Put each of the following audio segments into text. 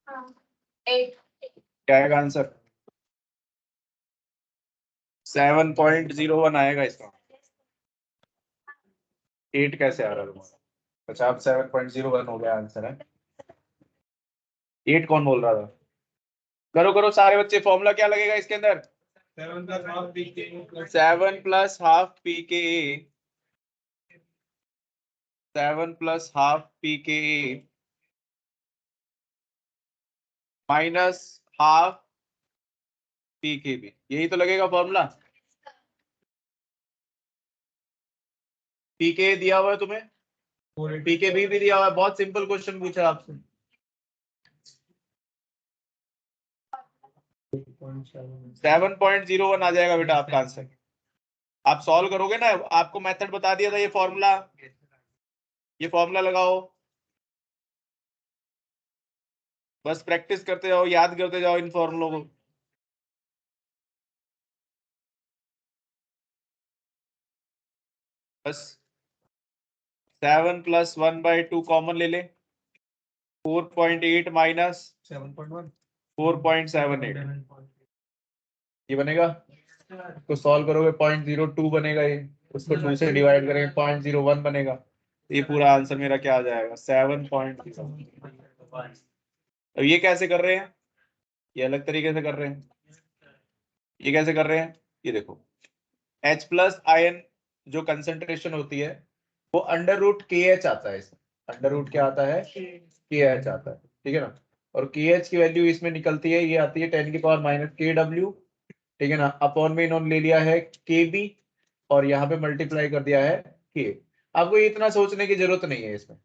क्या आएगा आंसर? 7.01 आएगा इसका। 8 कैसे आ रहा है तुम्हारा? अच्छा, अब 7.01 हो गया आंसर है। 8 कौन बोल रहा था? करो करो सारे बच्चे, फॉर्मूला क्या लगेगा इसके अंदर? 7 प्लस हाफ पी के ए 7 प्लस हाफ पी के ए माइनस हाफ पी के बी, यही तो लगेगा फॉर्मूला। पी के दिया हुआ है तुम्हें, पी के बी भी दिया हुआ है। बहुत सिंपल क्वेश्चन पूछा है आपसे। 7.01 आ जाएगा बेटा आपका आंसर। आप सॉल्व करोगे ना, आपको मेथड बता दिया था, ये फॉर्मूला लगाओ, बस प्रैक्टिस करते जाओ, याद करते जाओ इन फॉर्मूलों को। बस 7 प्लस 1/2 कॉमन ले ले, 4.8 माइनस 7.1 4.78, ये बनेगा। इसको सॉल्व करोगे 0.02 बनेगा, ये उसको 2 से डिवाइड करेंगे 0.01 बनेगा। ये पूरा आंसर मेरा क्या आ जाएगा? 7.0। अब ये कैसे कर रहे हैं? ये अलग तरीके से कर रहे हैं। ये कैसे कर रहे हैं? ये देखो, H प्लस आयन जो कंसेंट्रेशन होती है वो अंडर रूट के एच आता है इसमें। अंडर रूट क्या आता है? के एच आता है, ठीक है ना। और के एच की वैल्यू इसमें निकलती है, ये आती है 10⁻⁻⁻⁻, ठीक है ना। अपॉन में इन्होंने ले लिया है के बी और यहाँ पे मल्टीप्लाई कर दिया है के। आपको ये इतना सोचने की जरूरत नहीं है इसमें,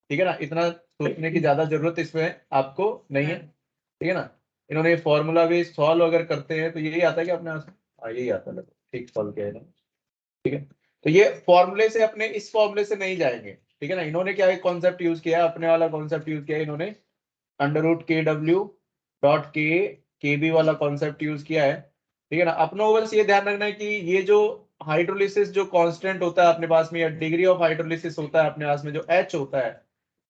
ठीक है ना। इतना सोचने की ज्यादा जरूरत इसमें आपको नहीं है, ठीक है ना। इन्होंने फॉर्मूला भी सॉल्व अगर करते हैं तो यही आता है कि अपने यही आता है। ठीक सॉल्व किया है ना, ठीक है। तो ये फॉर्मूले से अपने इस फॉर्मूले से नहीं जाएंगे, ठीक है ना। इन्होंने क्या कॉन्सेप्ट यूज किया, अपने वाला कॉन्सेप्ट यूज किया इन्होंने, अंडर रूट के डब्ल्यू डॉट के बी वाला कॉन्सेप्ट यूज किया है, ठीक है ना। अपनों को बस ये ध्यान रखना है कि ये जो हाइड्रोलिसिस जो कांस्टेंट होता है अपने पास में, या डिग्री ऑफ हाइड्रोलिसिस होता है अपने पास में, जो एच होता है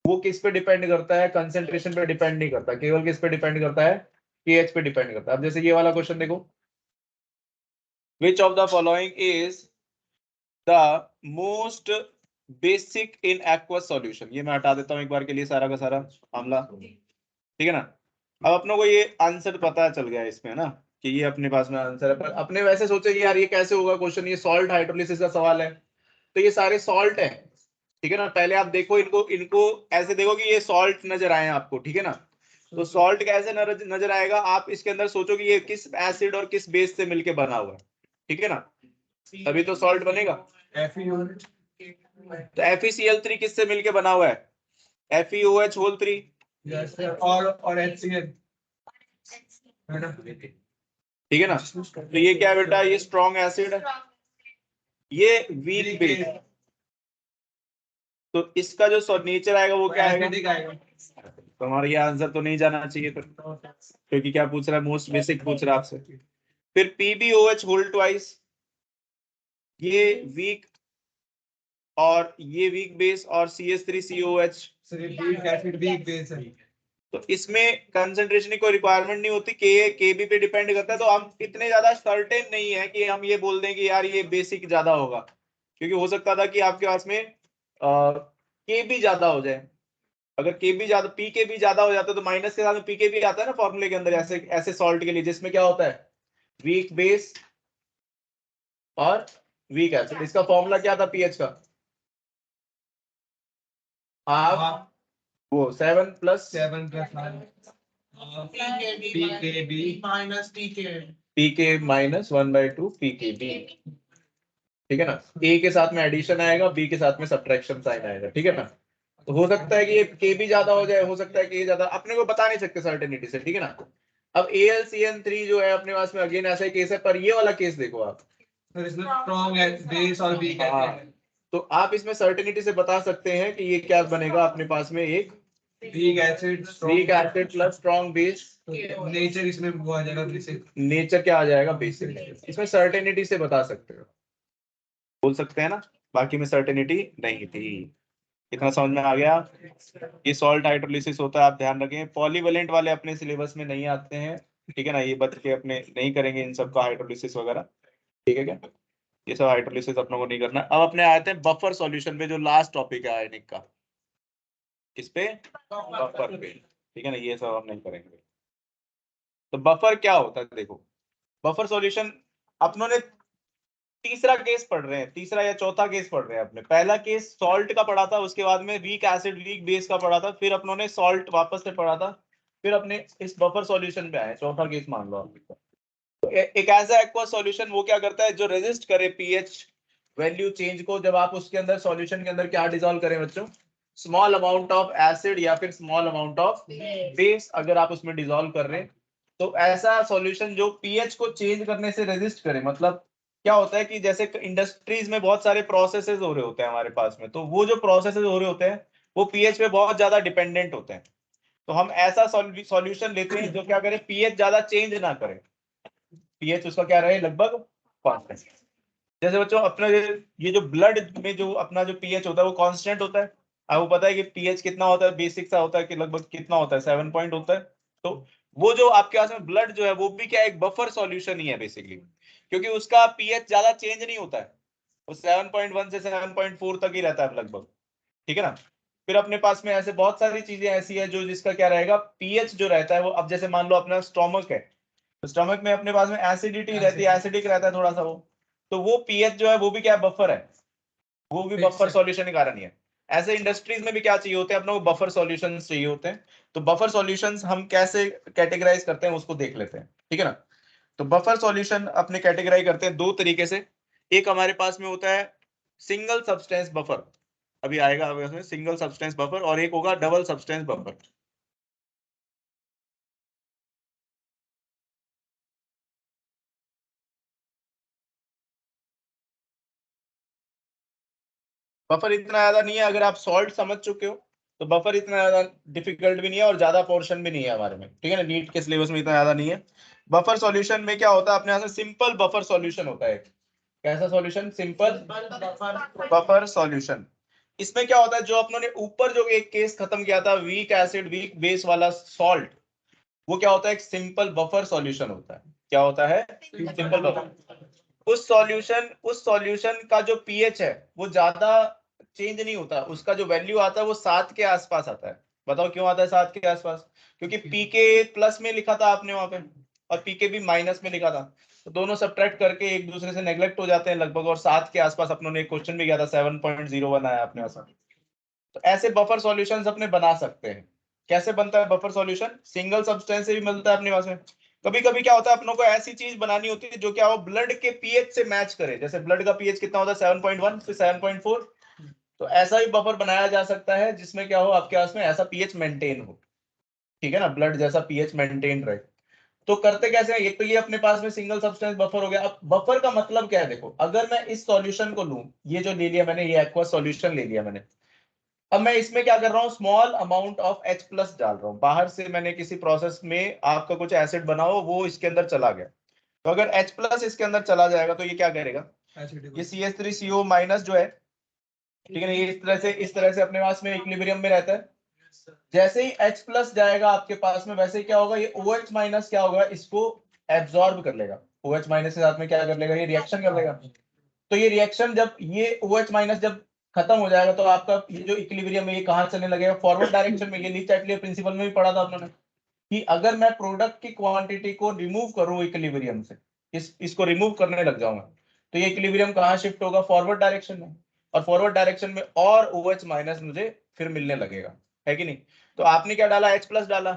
वो किस पे डिपेंड करता है? कंसेंट्रेशन पे डिपेंड नहीं करता, केवल किस पे डिपेंड करता है? के एच पे डिपेंड करता है। अब जैसे ये वाला क्वेश्चन देखो, which of the following is the most basic in aqueous solution. ये मैं हटा देता हूं एक बार के लिए सारा का सारा मामला, ठीक है ना। अब अपनों को ये आंसर पता चल गया इसमें ना, कि ये अपने पास में आंसर है। पर अपने वैसे सोचे कि यार ये कैसे होगा क्वेश्चन, ये सॉल्ट हाइड्रोलिसिस का सवाल है, तो ये सारे सॉल्ट है, ठीक है ना। पहले आप देखो इनको इनको ऐसे देखो कि ये सॉल्ट नजर आए आपको, ठीक है ना। तो सॉल्ट कैसे नजर आएगा? आप इसके अंदर सोचो कि ये किस एसिड और किस बेस से मिलके बना हुआ है, ठीक है ना, तभी तो सॉल्ट बनेगा। तो FeCl3 किससे मिलके बना हुआ है? FeOH होल 3 और HCl, ठीक है ना। तो ये क्या बेटा? ये स्ट्रॉन्ग एसिड है, ये वीक बेस। तो इसका जो नेचर आएगा वो क्या आएगा? तो हमारा ये आंसर तो नहीं जाना चाहिए फिर, क्योंकि क्या पूछ रहा है? मोस्ट बेसिक पूछ रहा है आपसे। फिर PbOH होल ट्वाइस, ये वीक और ये वीक बेस, और CH3COH weak acid weak base है। तो इसमें कंसंट्रेशन की कोई रिक्वायरमेंट नहीं होती, केबी पे डिपेंड करता है। तो हम इतने ज्यादा सर्टेन नहीं है कि हम ये बोल दें कि यार ये बेसिक ज्यादा होगा, क्योंकि हो सकता था कि आपके पास में केबी ज्यादा हो जाए। अगर केबी ज्यादा पीकेबी ज्यादा हो जाता है तो माइनस के साथ में पीकेबी आता है ना फॉर्मूले के अंदर, ऐसे ऐसे सॉल्ट के लिए जिसमें क्या होता है? वीक बेस और वीक एसिड। इसका फॉर्मूला क्या था पीएच का? हाफ वो 7 प्लस पीके माइनस 1/2 पीकेबी, ठीक है ना। ए के साथ में एडिशन आएगा, बी के साथ में सब्ट्रैक्शन साइन आएगा, ठीक है ना। तो हो सकता है कि ये के भी ज्यादा हो जाए, हो सकता है कि ये ज्यादा, अपने को बता नहीं सकते सर्टेनिटी से, ठीक है ना। अब AlCN3 जो है अपने पास में अगेन ऐसा ही केस है, पर ये वाला केस देखो आप, स्ट्रॉन्ग बेस और वीक है। तो आप इसमें सर्टेनिटी से बता सकते हैं कि ये क्या बनेगा अपने पास में? एक weak acid plus strong base. Nature इसमें वो आ जाएगा बेसिक। नेचर क्या आ जाएगा? बेसिक। इसमें सर्टेनिटी से बता सकते हो, बोल सकते हैं ना, बाकी में सर्टेनिटी नहीं थी। इतना समझ में आ गया। ये सॉल्ट हाइड्रोलिसिस होता है, आप ध्यान रखें। पॉलीवेलेंट वाले अपने सिलेबस में नहीं आते हैं, ठीक है ना, ये बच्चे अपने नहीं करेंगे इन सब का हाइड्रोलिसिस वगैरह, ठीक है क्या, ये सब हाइड्रोलिसिस अपनों को नहीं करना। अब अपने आए थे बफर सॉल्यूशन पे, जो लास्ट टॉपिक है आयनिक का, किस पे, बफर पे, ठीक है ना, ये सब हम नहीं करेंगे। तो बफर क्या होता है देखो, बफर सॉल्यूशन अपनों ने तीसरा केस पढ़ रहे हैं, तीसरा या चौथा केस पढ़ रहे हैं अपने। पहला केस सॉल्ट का पढ़ा था, उसके बाद में वीक एसिड वीक बेस का पढ़ा था, फिर अपनों ने सॉल्ट वापस से पढ़ा था, फिर अपने इस बफर सॉल्यूशन पे आए, चौथा केस मान लो आप। तो एक ऐसा एक्वा सॉल्यूशन वो क्या करता है, जो रेजिस्ट करे पीएच वैल्यू चेंज को, जब आप उसके अंदर सॉल्यूशन के अंदर क्या डिसॉल्व करें बच्चों, स्मॉल अमाउंट ऑफ एसिड या फिर स्मॉल अमाउंट ऑफ बेस अगर आप उसमें डिसॉल्व कर रहे हैं, तो ऐसा सॉल्यूशन जो पीएच को चेंज करने से रेजिस्ट करे। मतलब क्या होता है कि जैसे इंडस्ट्रीज में बहुत सारे प्रोसेसेस हो रहे होते हैं हमारे पास में, तो वो जो प्रोसेसेस हो रहे होते हैं वो पीएच पे बहुत ज्यादा डिपेंडेंट होते हैं। तो हम ऐसा सॉल्यूशन लेते हैं जो क्या करे, पीएच ज्यादा चेंज ना करे, पीएच उसका क्या रहे, लगभग कांस्टेंट। जैसे बच्चों अपना ये जो ब्लड में जो अपना जो पीएच होता है वो कांस्टेंट होता है। आपको पता है कि पीएच कितना होता है, बेसिक सा होता है कि लगभग कितना होता है, 7 पॉइंट होता है। तो वो जो आपके पास में ब्लड जो है वो भी क्या एक बफर सॉल्यूशन ही है बेसिकली, क्योंकि उसका पीएच ज्यादा चेंज नहीं होता है, वो 7.1 से 7.4 तक ही रहता है लगभग, ठीक है ना। फिर अपने पास में ऐसे बहुत सारी चीजें ऐसी है जो जिसका क्या रहेगा, पीएच जो रहता है वो, अब जैसे मान लो अपना स्टोमक है, तो स्टमक में अपने पास में एसिडिटी रहती है, एसिडिक रहता है थोड़ा सा वो, तो वो पीएच जो है वो भी क्या बफर है, वो भी बफर सॉल्यूशन के कारण ही है। ऐसे इंडस्ट्रीज में भी क्या चाहिए होते हैं अपने को, बफर सॉल्यूशंस चाहिए होते हैं। तो बफर सॉल्यूशंस हम कैसे कैटेगराइज करते हैं उसको देख लेते हैं, ठीक है ना। तो बफर सॉल्यूशन अपने कैटेगराइज करते हैं दो तरीके से। एक हमारे पास में होता है सिंगल सब्सटेंस बफर, अभी आएगा अभी उसमें सिंगल सब्सटेंस बफर, और एक होगा डबल सब्सटेंस बफर। बफर इतना ज्यादा नहीं है, अगर आप सॉल्ट समझ चुके हो तो बफर इतना ज्यादा डिफिकल्ट भी नहीं है और ज्यादा पोर्शन भी नहीं है हमारे में, ठीक है ना, नीट के सिलेबस में इतना ज्यादा नहीं है। बफर सॉल्यूशन में क्या होता है अपने यहाँ से, सिंपल बफर सॉल्यूशन होता है। कैसा सॉल्यूशन, सिंपल बफर सॉल्यूशन। इसमें क्या होता है, जो अपनों ने ऊपर जो एक केस खत्म किया था वीक एसिड वीक बेस वाला सॉल्ट, वो क्या होता है, एक सिंपल बफर सॉल्यूशन होता है। क्या होता है, सिंपल बफर। उस सॉल्यूशन का जो पीएच है वो ज्यादा चेंज नहीं होता, उसका जो वैल्यू आता है वो 7 के आसपास आता है। बताओ क्यों आता है 7 के आसपास, क्योंकि पीके प्लस में लिखा था आपने वहां पे, और पीके भी माइनस में लिखा था, तो दोनों सब्ट्रैक्ट करके एक दूसरे से नेग्लेक्ट हो जाते हैं लगभग, और 7 के आसपास अपनों ने एक क्वेश्चन भी किया था, 7.01 आया अपने पास। तो ऐसे बफर सॉल्यूशंस अपने बना सकते हैं। कैसे बनता है बफर सॉल्यूशन, सिंगल सब्सटेंस से भी मिलता है अपने पास में। कभी कभी क्या होता है अपनों को ऐसी चीज बनानी होती है जो क्या हो, ब्लड के पीएच से मैच करे। जैसे ब्लड का पीएच कितना होता है, 7.1 से 7.4, तो ऐसा ही बफर बनाया जा सकता है जिसमें क्या हो, आपके पास में ऐसा पीएच मेंटेन हो, ठीक है ना, ब्लड जैसा पीएच मेंटेन रहे। तो करते कैसे हैं, एक तो ये अपने पास में सिंगल सब्सटेंस बफर हो गया। अब बफर का मतलब क्या है, देखो अगर मैं इस सॉल्यूशन को लूं, ये जो ले लिया मैंने, ये एक्वा सॉल्यूशन ले लिया मैंने, अब मैं इसमें क्या कर रहा हूँ, small amount of H plus डाल रहा हूँ। बाहर से मैंने किसी प्रोसेस में आपका कुछ एसिड बनाओ, वो इसके अंदर चला गया, तो अगर H प्लस इसके अंदर चला जाएगा तो ये क्या करेगा, ये CH3CO माइनस जो है, ठीक है ना, ये इस तरह से अपने पास में इक्विलिब्रियम में रहता है। जैसे ही H प्लस जाएगा आपके पास में, वैसे ही क्या होगा, ये OH माइनस क्या होगा, इसको एब्जॉर्ब कर लेगा। OH माइनस के साथ में क्या कर लेगा, ये रिएक्शन कर लेगा। तो ये रिएक्शन जब ये OH माइनस जब खत्म हो जाएगा, तो आपका ये जो इक्विलिब्रियम है ये कहाँ चलने लगेगा, फॉरवर्ड डायरेक्शन में। ये लीच एटलियर प्रिंसिपल में भी पढ़ा था आपने कि अगर मैं प्रोडक्ट की क्वांटिटी को रिमूव करूं इक्विलिब्रियम से, इसको रिमूव करने लग जाऊंगा, तो ये इक्विलिब्रियम कहाँ शिफ्ट होगा, फॉरवर्ड डायरेक्शन में। और फॉरवर्ड डायरेक्शन में और OH माइनस मुझे फिर मिलने लगेगा, है कि नहीं। तो आपने क्या डाला, H प्लस डाला,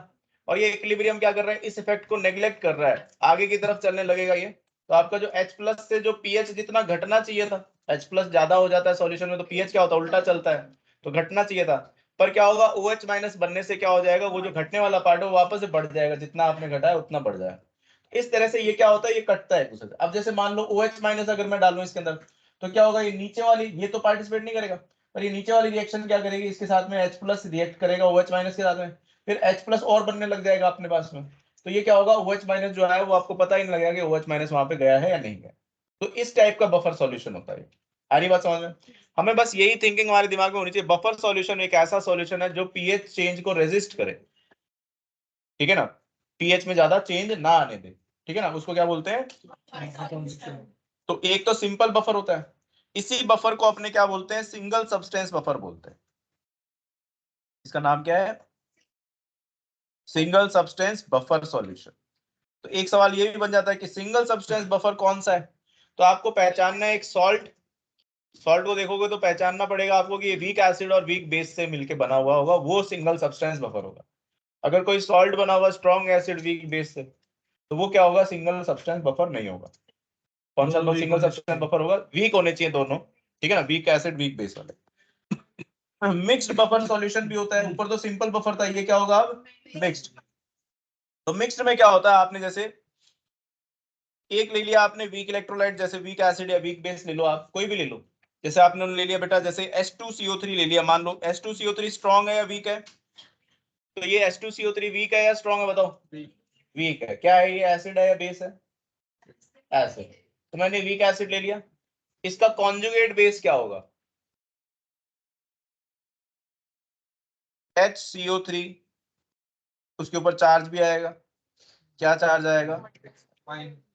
और ये इक्विलिब्रियम क्या कर रहा है, इस इफेक्ट को नेग्लेक्ट कर रहा है, आगे की तरफ चलने लगेगा ये। तो आपका जो H प्लस से जो पीएच जितना घटना चाहिए था, H प्लस ज्यादा हो जाता है सॉल्यूशन में तो पीएच क्या होता है, उल्टा चलता है, तो घटना चाहिए था। पर क्या होगा, OH माइनस बनने से क्या हो जाएगा, वो जो घटने वाला पार्ट है वो वापस से बढ़ जाएगा, जितना आपने घटाया उतना बढ़ जाएगा। इस तरह से ये क्या होता है, ये कटता है एक दूसरे से। अब जैसे मान लो OH माइनस अगर मैं डालूं इसके अंदर, तो क्या होगा, ये नीचे वाली ये तो पार्टिसिपेट नहीं करेगा, पर ये नीचे वाली रिएक्शन क्या करेगी, इसके साथ में H प्लस रिएक्ट करेगा OH माइनस के साथ में, फिर H प्लस और बनने लग जाएगा अपने पास में। तो ये क्या होगा, OH माइनस जो है वो आपको पता ही नहीं लगेगा कि OH माइनस वहां पे गया है या नहीं गया। तो इस टाइप का बफर सॉल्यूशन होता है। आ रही बात समझ में। हमें बस यही थिंकिंग हमारे दिमाग में होनी चाहिए, बफर सॉल्यूशन एक ऐसा सॉल्यूशन है जो पीएच चेंज को रेजिस्ट करे, ठीक है ना, पीएच में ज्यादा चेंज ना आने दे, ठीक है ना, उसको क्या बोलते हैं। तो एक तो सिंपल बफर होता है, इसी बफर को अपने क्या बोलते हैं, सिंगल सब्सटेंस बफर बोलते हैं। इसका नाम क्या है, सिंगल सब्सटेंस बफर सॉल्यूशन। तो एक सवाल ये भी बन जाता है कि सिंगल सब्सटेंस बफर कौन सा है। तो आपको पहचानना है एक सॉल्ट, सॉल्ट को देखोगे तो पहचानना पड़ेगा आपको कि ये वीक एसिड और वीक बेस से मिलके बना हुआ होगा, वो सिंगल सब्सटेंस बफर होगा। अगर कोई सॉल्ट बना हुआ स्ट्रॉन्ग एसिड वीक बेस से, तो वो क्या होगा, सिंगल सब्सटेंस बफर नहीं होगा। कौन सा सिंगल सब्सटेंस बफर होगा, वीक होने चाहिए दोनों, ठीक है ना, वीक एसिड वीक बेस वाले। मिक्स्ड बफर सॉल्यूशन भी होता है, ऊपर तो सिंपल बफर था, ये क्या होगा अब मिक्स्ड। तो मिक्स्ड में क्या होता है, आपने जैसे एक ले लिया आपने वीक इलेक्ट्रोलाइट, जैसे वीक एसिड या वीक बेस ले लो, आप कोई भी ले लो। जैसे आपने ले लिया बेटा, जैसे H2CO3 ले लिया, मान लो H2CO3 स्ट्रॉन्ग है या वीक है, तो ये H2CO3 वीक है या स्ट्रॉन्ग है बताओ, वीक है। क्या है ये, एसिड है या बेस है, एसिड। तो मैंने वीक एसिड ले लिया, इसका कॉन्जुगेट बेस क्या होगा, HCO3, उसके ऊपर चार्ज भी आएगा, क्या चार्ज आएगा,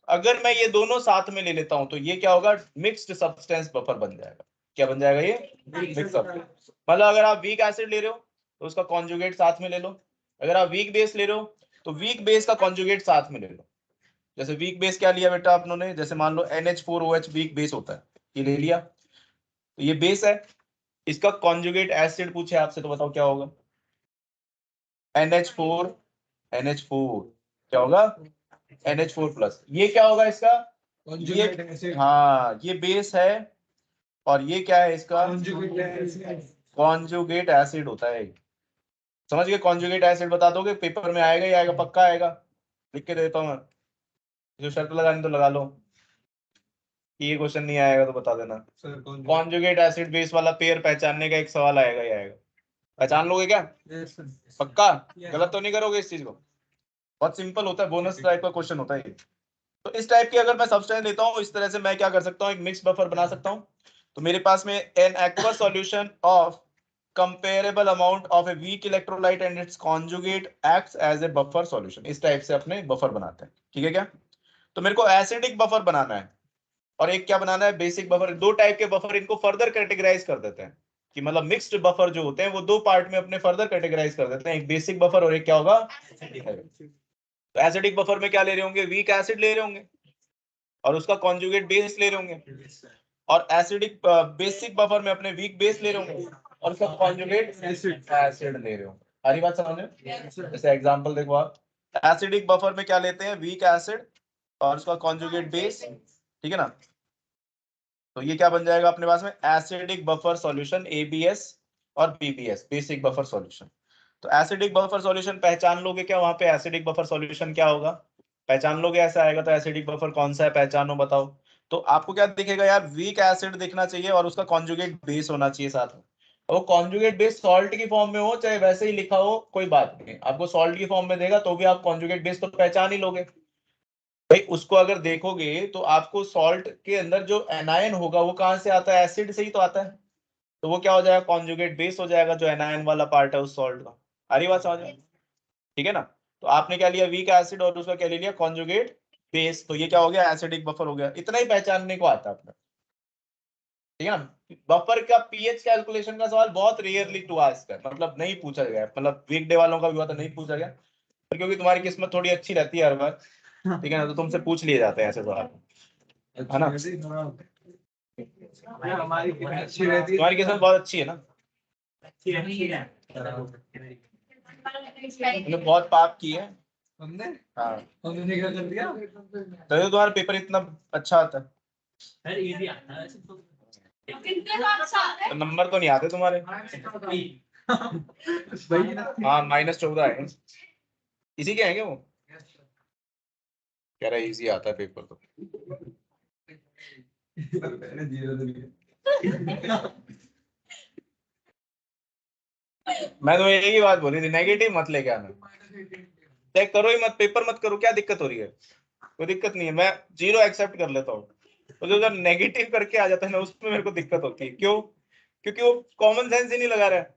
अगर मैं ये दोनों साथ में ले लेता हूं तो ये क्या होगा, मिक्स्ड सब्सटेंस बफर बन जाएगा। क्या बन जाएगा ये, मिक्स सब्सटेंस। मतलब अगर आप वीक एसिड ले रहे हो तो उसका कॉन्जुगेट साथ में ले लो, अगर आप वीक बेस ले रहे हो तो वीक बेस का कॉन्जुगेट साथ में ले लो। जैसे वीक बेस क्या लिया बेटा आप लोगों ने, जैसे मान लो NH4OH वीक बेस होता है, ये ले लिया, तो ये बेस है, इसका कॉन्जुगेट एसिड पूछे आपसे तो बताओ क्या होगा, NH4, NH4 क्या होगा, NH4+। ये क्या होगा इसका, ये हाँ ये बेस है, और ये क्या है इसका, कॉन्जुगेट एसिड होता है। समझ गए, कॉन्जुगेट एसिड बता दोगे, पेपर में आएगा ही आएगा, पक्का आएगा, लिख के देता हूँ मैं, जो शर्त लगानी तो लगा लो, ये क्वेश्चन नहीं आएगा तो बता देना। कॉन्जुगेट एसिड बेस वाला पेयर पहचानने का एक सवाल आएगा ही आएगा, पहचान लोगे क्या, पक्का, गलत तो नहीं करोगे इस चीज को, बहुत सिंपल होता है, बोनस टाइप का क्वेश्चन होता है। तो इस टाइप की अगर मैं सब्सटेंस लेता हूँ, इस तरह से मैं क्या कर सकता हूँ, एक मिक्स बफर बना सकता हूँ। तो मेरे पास में an aqua solution of comparable amount of a weak electrolyte and its conjugate acts as a buffer solution, इस टाइप से अपने बफर बनाते हैं, ठीक है क्या। तो मेरे को एसिडिक बफर बनाना है और एक क्या बनाना है, बेसिक बफर। दो टाइप के बफर, इनको फर्दर कैटेगराइज कर देते हैं कि मतलब मिक्स्ड बफर जो होते हैं वो दो पार्ट में अपने फर्दर कैटेगराइज कर देते हैं, एक बेसिक बफर और एक क्या होगा, तो एसिडिक बफर में क्या ले रहे होंगे, वीक एसिड ले रहे होंगे और उसका कॉन्जुगेट बेस ले रहे होंगे, और एसिडिक बेसिक बफर में अपने वीक बेस ले रहे होंगे और उसका कॉन्जुगेट एसिड ले रहे होंगे। सारी बात समझ में, जैसे एग्जांपल देखो आप, एसिडिक बफर में क्या लेते हैं, वीक एसिड और उसका कॉन्जुगेट बेस, ठीक है ना। तो ये क्या बन जाएगा अपने पास में, एसिडिक बफर सॉल्यूशन, ABS और BBS, बेसिक बफर सॉल्यूशन। तो एसिडिक बफर सॉल्यूशन पहचान लोगे क्या, वहां पे एसिडिक बफर सॉल्यूशन क्या होगा, पहचान लोगे, ऐसा आएगा तो एसिडिक बफर कौन सा है पहचानो बताओ। तो आपको क्या दिखेगा यार, वीक एसिड दिखना चाहिए और उसका कॉन्जुगेट बेस होना चाहिए साथ में। वो कॉन्जुगेट बेस सॉल्ट की फॉर्म में हो चाहे वैसे ही लिखा हो कोई बात नहीं, आपको सॉल्ट की फॉर्म में देगा तो भी आप कॉन्जुगेट बेस तो पहचान ही लोगे। भाई उसको अगर देखोगे तो आपको सॉल्ट के अंदर जो एनायन होगा वो कहां से आता है, एसिड से ही तो आता है। तो वो क्या हो जाएगा, कॉन्जुगेट बेस हो जाएगा, जो एनायन वाला पार्ट है उस सॉल्ट का। आ रही बात समझ में, ठीक है ना। तो आपने क्या लिया, वीक एसिड और उसका क्या ले लिया, कॉन्जुगेट बेस, तो ये क्या हो गया, एसिडिक बफर हो गया। इतना ही पहचानने को आता है आपने, ठीक है ना। बफर का पीएच कैलकुलेशन का सवाल बहुत रेयरली टू आस्क है, मतलब नहीं पूछा गया, मतलब वीकडे वालों का भी हुआ था नहीं पूछा गया, क्योंकि तुम्हारी किस्मत थोड़ी अच्छी रहती है हर बार, ठीक है ना, तो तुमसे पूछ लिए जाते हैं ऐसे सवाल, है ना। हमारी अच्छी रहती है, तुम्हारी किस्मत बहुत अच्छी है ना, तुमने बहुत पाप किए हैं। हमने हाँ, हमने क्या कर दिया, तो तुम्हारा पेपर इतना अच्छा आता है, तो नंबर तो नहीं आते तुम्हारे। हाँ -14 है, इसी के हैं क्या वो, कह रहा है इजी आता है पेपर तो। मैं तो एक ही बात बोली थी, नेगेटिव मत लेके आना, चेक करो ही मत, पेपर मत करो, क्या दिक्कत हो रही है, कोई दिक्कत नहीं है, मैं 0 एक्सेप्ट कर लेता हूँ। तो जो नेगेटिव करके आ जाता है ना उसमें मेरे को दिक्कत होती है, क्यों, क्योंकि वो कॉमन सेंस ही नहीं लगा रहा है।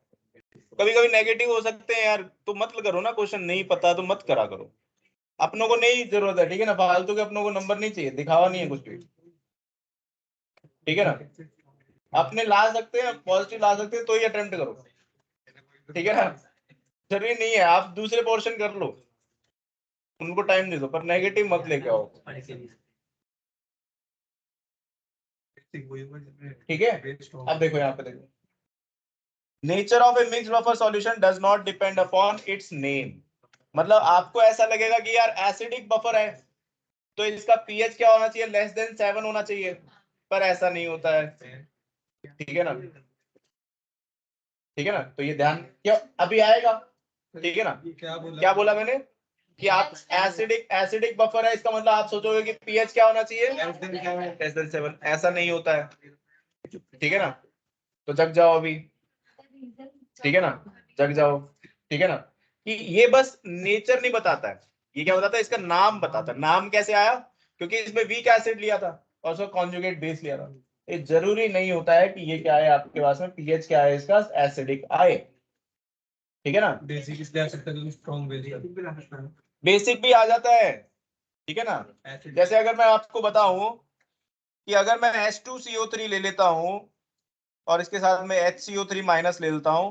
कभी कभी नेगेटिव हो सकते हैं यार, तो मत करो ना, क्वेश्चन नहीं पता तो मत करा करो। अपनों को नहीं जरूरत है, ठीक है ना, फालतू के अपनों को नंबर नहीं चाहिए, दिखावा नहीं है कुछ भी, ठीक है ना। अपने ला सकते हैं, पॉजिटिव ला सकते हैं तो ही अटेम्प्ट करो, ठीक है ना। जरूरी नहीं है आप दूसरे पोर्शन कर लो, उनको टाइम दे दो, पर नेगेटिव मत लेके आओ, ठीक है। अब देखो यहाँ पे देखो, nature of A mixed buffer solution does not depend upon its name. मतलब आपको ऐसा लगेगा कि यार एसिडिक बफर है तो इसका पीएच क्या होना चाहिए, लेस देन 7 होना चाहिए, पर ऐसा नहीं होता है, ठीक है ना, ठीक है ना। तो ये ध्यान क्यों अभी आएगा, ठीक है ना। क्या बोला मैंने कि आप एसिडिक बफर है, इसका मतलब आप सोचोगे कि पीएच क्या होना चाहिए, लेस देन 7, ऐसा नहीं होता है, ठीक है ना। तो जग जाओ अभी, ठीक है ना, जग जाओ, ठीक है ना। कि ये बस नेचर नहीं बताता है, ये क्या बताता है, इसका नाम बताता है। नाम कैसे आया, क्योंकि इसमें वीक एसिड लिया था और उसको कॉन्जुगेट बेस लिया था। ये जरूरी नहीं होता है कि ये क्या है आपके पास में, पीएच क्या है इसका, एसिडिक आए, ठीक है ना। बेसिक इसलिए आ सकता है, स्ट्रॉन्ग बेसिक बेसिक भी आ जाता है, ठीक है ना। जैसे अगर मैं आपको बताऊं कि अगर मैं H2CO3 ले लेता हूं और इसके साथ में HCO3 माइनस ले लेता हूं,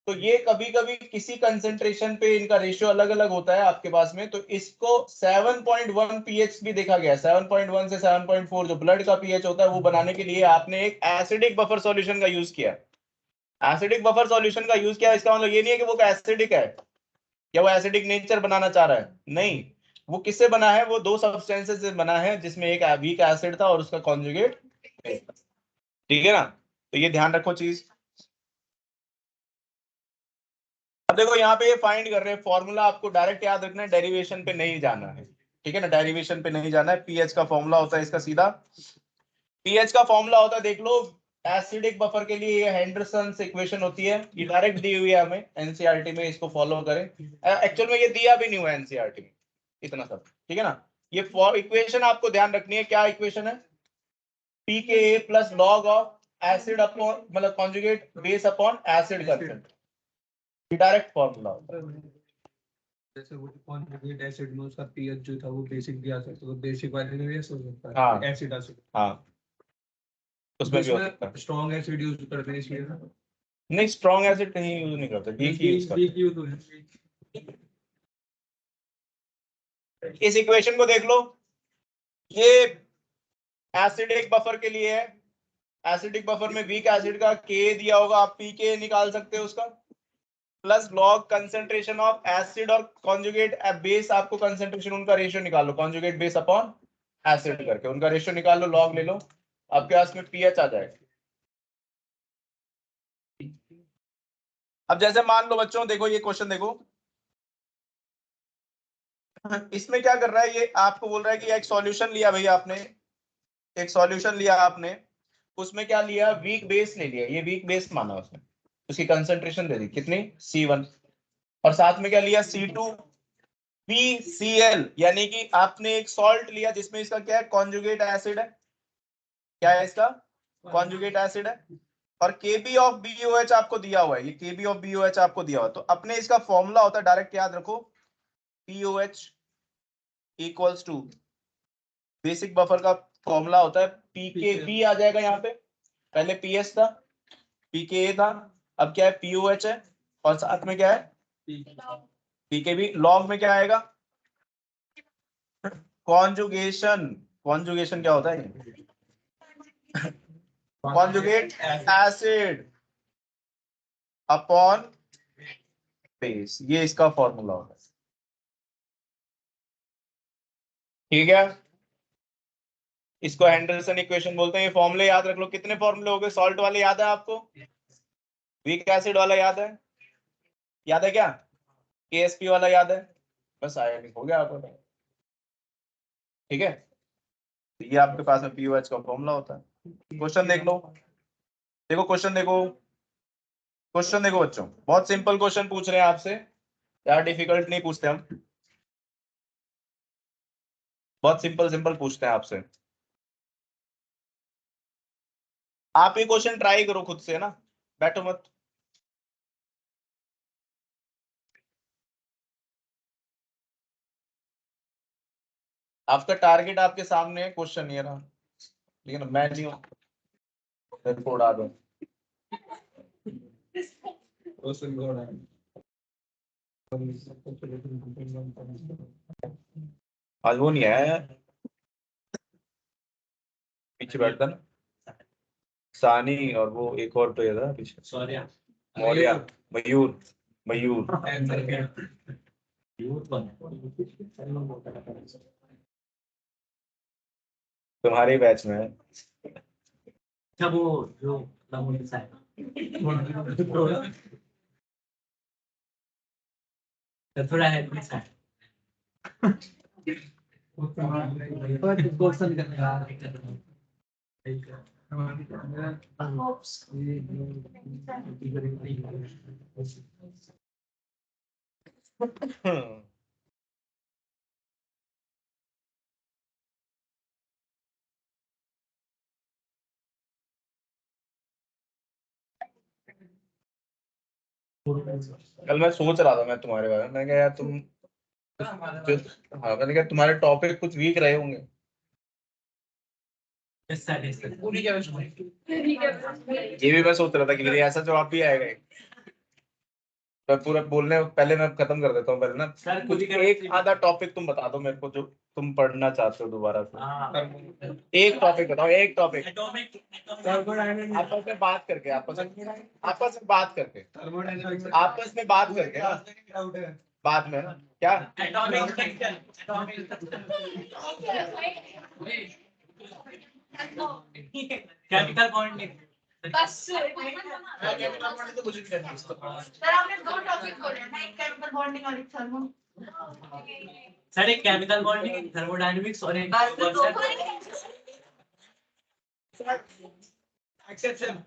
तो ये कभी कभी किसी कंसेंट्रेशन पे इनका रेशियो अलग अलग होता है आपके पास में, तो इसको 7.1 पीएच भी देखा गया, 7.1 से 7.4 जो ब्लड का पीएच होता है वो बनाने के लिए आपने एक एसिडिक बफर सॉल्यूशन का यूज किया। एसिडिक बफर सॉल्यूशन का यूज किया, इसका मतलब ये नहीं है कि वो एसिडिक है या वो एसिडिक नेचर बनाना चाह रहा है, नहीं। वो किससे बना है, वो दो सब्सटेंसेस से बना है, जिसमें एक वीक एसिड था और उसका कॉन्जुगेट, ठीक है ना। तो ये ध्यान रखो चीज। अब देखो यहाँ पे ये फाइंड कर रहे हैं, फॉर्मूला आपको डायरेक्ट याद रखना है, डेरिवेशन पे नहीं जाना है, ठीक है ना, डेरिवेशन पे नहीं जाना है। पीएच का फॉर्मूला होता है इसका सीधा, पीएच का फॉर्मूला होता है, देख लो, एसिडिक बफर के लिए ये हेंडरसन इक्वेशन होती है, ये डायरेक्ट दी हुई है हमें एनसीईआरटी में, इसको फॉलो करें। एक्चुअल में ये दिया भी नहीं हुआ एनसीईआरटी में इतना सब, ठीक है ना। ये इक्वेशन आपको ध्यान रखनी है, क्या इक्वेशन है, pKa plus log of acid upon, मतलब conjugate base upon acid consent, direct formula होता है। जैसे वो कॉन्जुगेट एसिड में उसका पीएच जो था वो बेसिक भी आ सकता है, तो बेसिक वाले में भी ऐसा हो सकता है, हाँ एसिड आ सकता हाँ, उसमें भी हो सकता है। है। स्ट्रॉन्ग एसिड यूज करते हैं इसलिए ना, नहीं, स्ट्रॉन्ग एसिड कहीं यूज नहीं करते, वीक ही यूज वीक करते यूज हो है। हैं। इस इक्वेशन को देख लो, ये एसिडिक बफर के लिए है, एसिडिक बफर में वीक एसिड का के दिया होगा, आप पी के निकाल सकते हो उसका, plus log concentration of acid और कॉन्जुगेट बेस, आपको कंसेंट्रेशन उनका रेशियो निकाल लो, कॉन्जुगेट बेस अपॉन एसिड करके उनका रेशियो निकाल लो, लॉग ले लो, आपके पास में पीएच आ जाएगा। अब जैसे मान लो बच्चों, देखो ये क्वेश्चन देखो, इसमें क्या कर रहा है, ये आपको बोल रहा है कि एक सॉल्यूशन लिया भैया आपने, एक सॉल्यूशन लिया आपने, उसमें क्या लिया, वीक बेस ले लिया, ये वीक बेस माना उसने, उसकी कंसेंट्रेशन दे दी कितनी, C1, और साथ में क्या लिया, C2PCl, यानी कि आपने एक सॉल्ट लिया जिसमें इसका क्या है, कॉन्जुगेट एसिड है, क्या है इसका, कॉन्जुगेट एसिड है, और Kb ऑफ BOH आपको दिया हुआ है, ये Kb ऑफ BOH आपको दिया हुआ है, तो अपने इसका फॉर्मूला होता है, डायरेक्ट याद रखो, POH equals to, basic buffer का फॉर्मूला होता है PKB आ जाएगा, यहाँ पे पहले PS था, PKA था, अब क्या है, POH है, और साथ में क्या है, PKB, लॉग में क्या आएगा, कॉन्जुगेशन, कॉन्जुगेशन क्या होता है, कॉन्जुगेट एसिड अपॉन बेस, ये इसका फॉर्मूला होता है, ठीक है। इसको हेंडरसन इक्वेशन बोलते हैं, ये फॉर्मूले याद रख लो, कितने फॉर्मूले हो गए, सॉल्ट वाले याद है आपको, वीक एसिड वाला याद है, याद है क्या, KSP वाला याद है, बस आया नहीं, हो गया आपको, ठीक है। तो ये आपके पास में पीओएच का फॉर्मूला होता है। क्वेश्चन देख लो, देखो क्वेश्चन देखो, क्वेश्चन देखो बच्चों, बहुत सिंपल क्वेश्चन पूछ रहे हैं आपसे, यार डिफिकल्ट नहीं पूछते हम, बहुत सिंपल सिंपल पूछते हैं आपसे। आप ये क्वेश्चन ट्राई करो खुद से ना, बैठो मत। आपका टारगेट आपके सामने है, क्वेश्चन ये रहा, लेकिन मैं नहीं हूँ, मेरे को उड़ा दो। आज वो नहीं आया यार, पीछे बैठता ना सानी, और वो एक और तो ये था पीछे, मौर्या, मयूर, मयूर। तुम्हारे बैच में है। जब वो जो थोड़ा है कल मैं सोच रहा था मैं तुम्हारे बारे में, मैं कहा यार तुम हाँ, मैंने कहा तुम्हारे टॉपिक कुछ वीक रहे होंगे। ये भी मैं सोच रहा था कि मेरे ऐसा जवाब भी आएगा। मैं पूरा बोलने पहले मैं खत्म कर देता हूँ पहले ना, कुछ एक आधा टॉपिक तुम बता दो मेरे को जो तुम पढ़ना चाहते हो दोबारा से। एक टॉपिक बताओ, एक टॉपिक आपस में बात करके, आपस में बात करके, आपस में बात करके ना, बाद में ना क्या। कैपिटल बॉन्डिंग बस सर आपने दो टॉपिक बोले ना, एक केमिकल बॉन्डिंग और एक थर्मो। सर एक केमिकल बॉन्डिंग, एक थर्मोडायनामिक्स और एक एक्सेप्शन,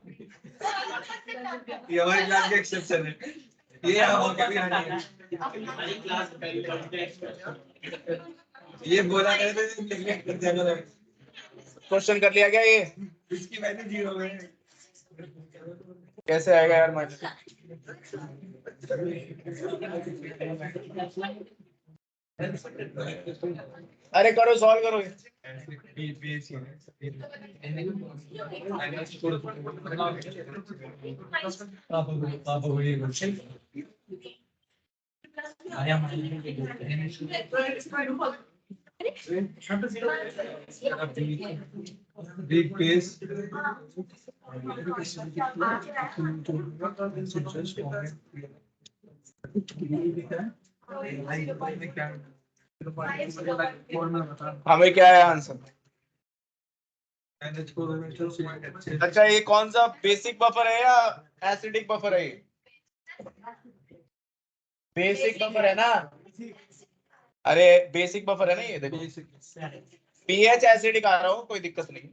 ये हमारी क्लास का एक्सेप्शन है, ये हम कभी हमारी क्लास ये बोला करे तो नेगलेक्ट कर दिया करो। क्वेश्चन कर लिया क्या ये? इसकी वैल्यू 0 है। कैसे आएगा यार माइनस? अरे करो, सॉल्व करो। Big base. हमें क्या है आंसर? अच्छा ये कौन सा बेसिक बफर है या एसिडिक बफर है? बेसिक बफर है ना? अरे बेसिक बफर है ना ये, देखो पीएच एसिडिक आ रहा हो, कोई दिक्कत नहीं,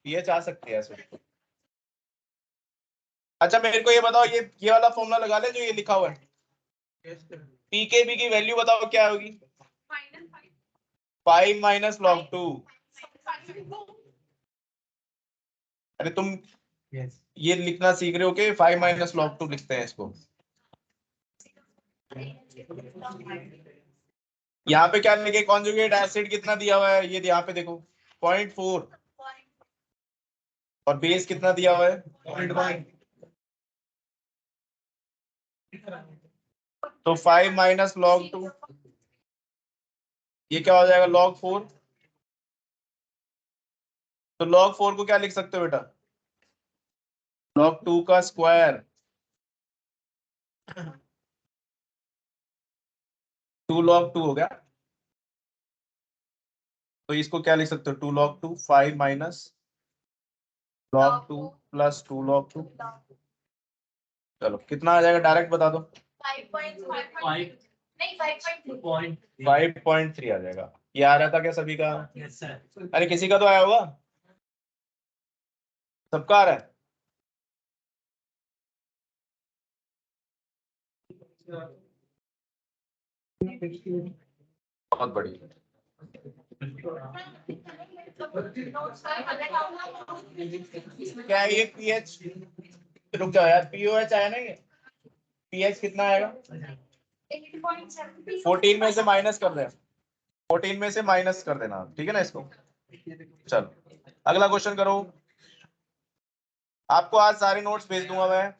पीएच आ सकती है एसिडिक। अच्छा मेरे को ये बताओ, ये वाला फॉर्मूला लगा ले जो ये लिखा हुआ है, पीकेबी की वैल्यू बताओ क्या होगी? 5 माइनस log 2। अरे तुम ये लिखना सीख रहे हो कि 5 माइनस log 2 लिखते हैं इसको? यहाँ पे क्या लिखे, कॉन्जुगेट एसिड कितना दिया हुआ है, ये यहाँ पे देखो 0.4, और बेस कितना दिया हुआ है 0.1। तो 5 माइनस log 2, ये क्या हो जाएगा log 4। तो log 4 को क्या लिख सकते हो बेटा? log 2 का स्क्वायर, 2 log 2 हो गया। तो इसको क्या लिख सकते हो, 2 log 2, 5 minus log 2 plus 2 log 2। चलो कितना आ जाएगा डायरेक्ट बता दो? 5.3 आ जाएगा। ये आ रहा था क्या सभी का? Yes sir. अरे किसी का तो आया होगा, सबका आ रहा है? बहुत बढ़िया। क्या है ये पीएच? रुक जाओ यार, पीओएच आया ना ये, पीएच कितना आएगा? 14 में से माइनस कर देना, 14 में से माइनस कर देना, ठीक है ना इसको। चलो अगला क्वेश्चन करो। आपको आज सारे नोट्स भेज दूंगा मैं।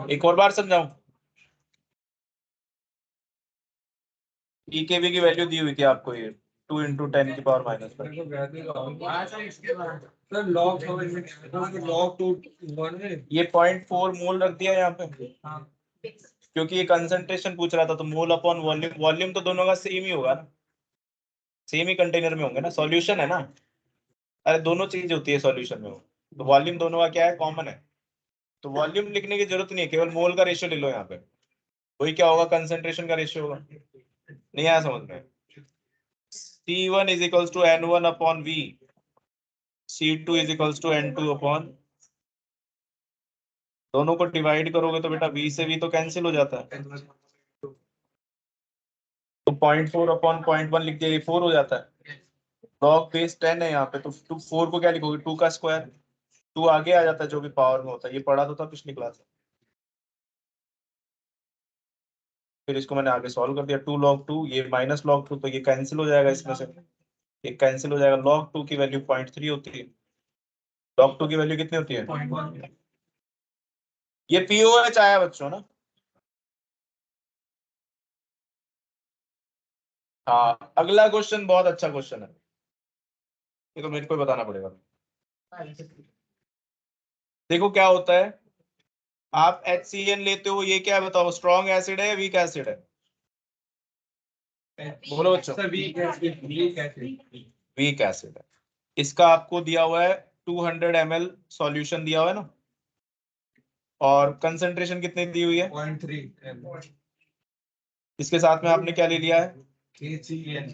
एक और बार समझाऊं, ईकेबी की वैल्यू दी हुई थी आपको ये 2 × 10 की पावर माइनस पर। सर लॉग समझ में लॉग 2 1 है। ये 0.4 मोल रख दिया यहाँ पे, क्योंकि ये कंसंट्रेशन पूछ रहा था, तो मोल अपॉन वॉल्यूम, वॉल्यूम तो दोनों का सेम ही होगा ना, सेम ही कंटेनर में होंगे ना, सॉल्यूशन है ना। अरे दोनों चीज होती है सॉल्यूशन में, तो वॉल्यूम दोनों का क्या है, कॉमन है, तो वॉल्यूम लिखने की जरूरत नहीं है, केवल मोल का रेशियो ले लो यहाँ पे, वही क्या होगा, कंसंट्रेशन का रेशियो होगा। नहीं आया समझ में? C1 is equals to N1 upon V, C2 is equals to N2 upon, दोनों को डिवाइड करोगे तो बेटा V से V तो कैंसिल हो जाता है, तो 0.4 अपॉन 0.1 लिख दिया, ये 4 हो जाता है। लॉग बेस 10 है यहाँ पे, तो 4 को क्या लिखोगे, 2 का स्क्वायर, 2 आगे आ जाता है जो भी पावर में होता है, ये पढ़ा तो था पिछली क्लास में। फिर इसको मैंने आगे सॉल्व कर दिया, 2 log 2, ये माइनस log 2, तो ये कैंसिल हो जाएगा इसमें से, ये कैंसिल हो जाएगा। log 2 की वैल्यू 0.3 होती है, log 2 की वैल्यू कितनी होती है, 0.1। ये पीओएच आया बच्चों ना। हाँ अगला क्वेश्चन बहुत अच्छा क्वेश्चन है, ये तो मेरे को ही बताना पड़ेगा। देखो क्या होता है, आप HCN लेते हो, ये क्या है बताओ, स्ट्रॉन्ग एसिड है या वीक एसिड है? बोलो बच्चों। Sir weak acid, weak acid है। इसका आपको दिया हुआ है 200 ml सॉल्यूशन दिया हुआ है ना, और कंसंट्रेशन कितनी दी हुई है, 0.3 इसके साथ में आपने क्या ले लिया है, KCN।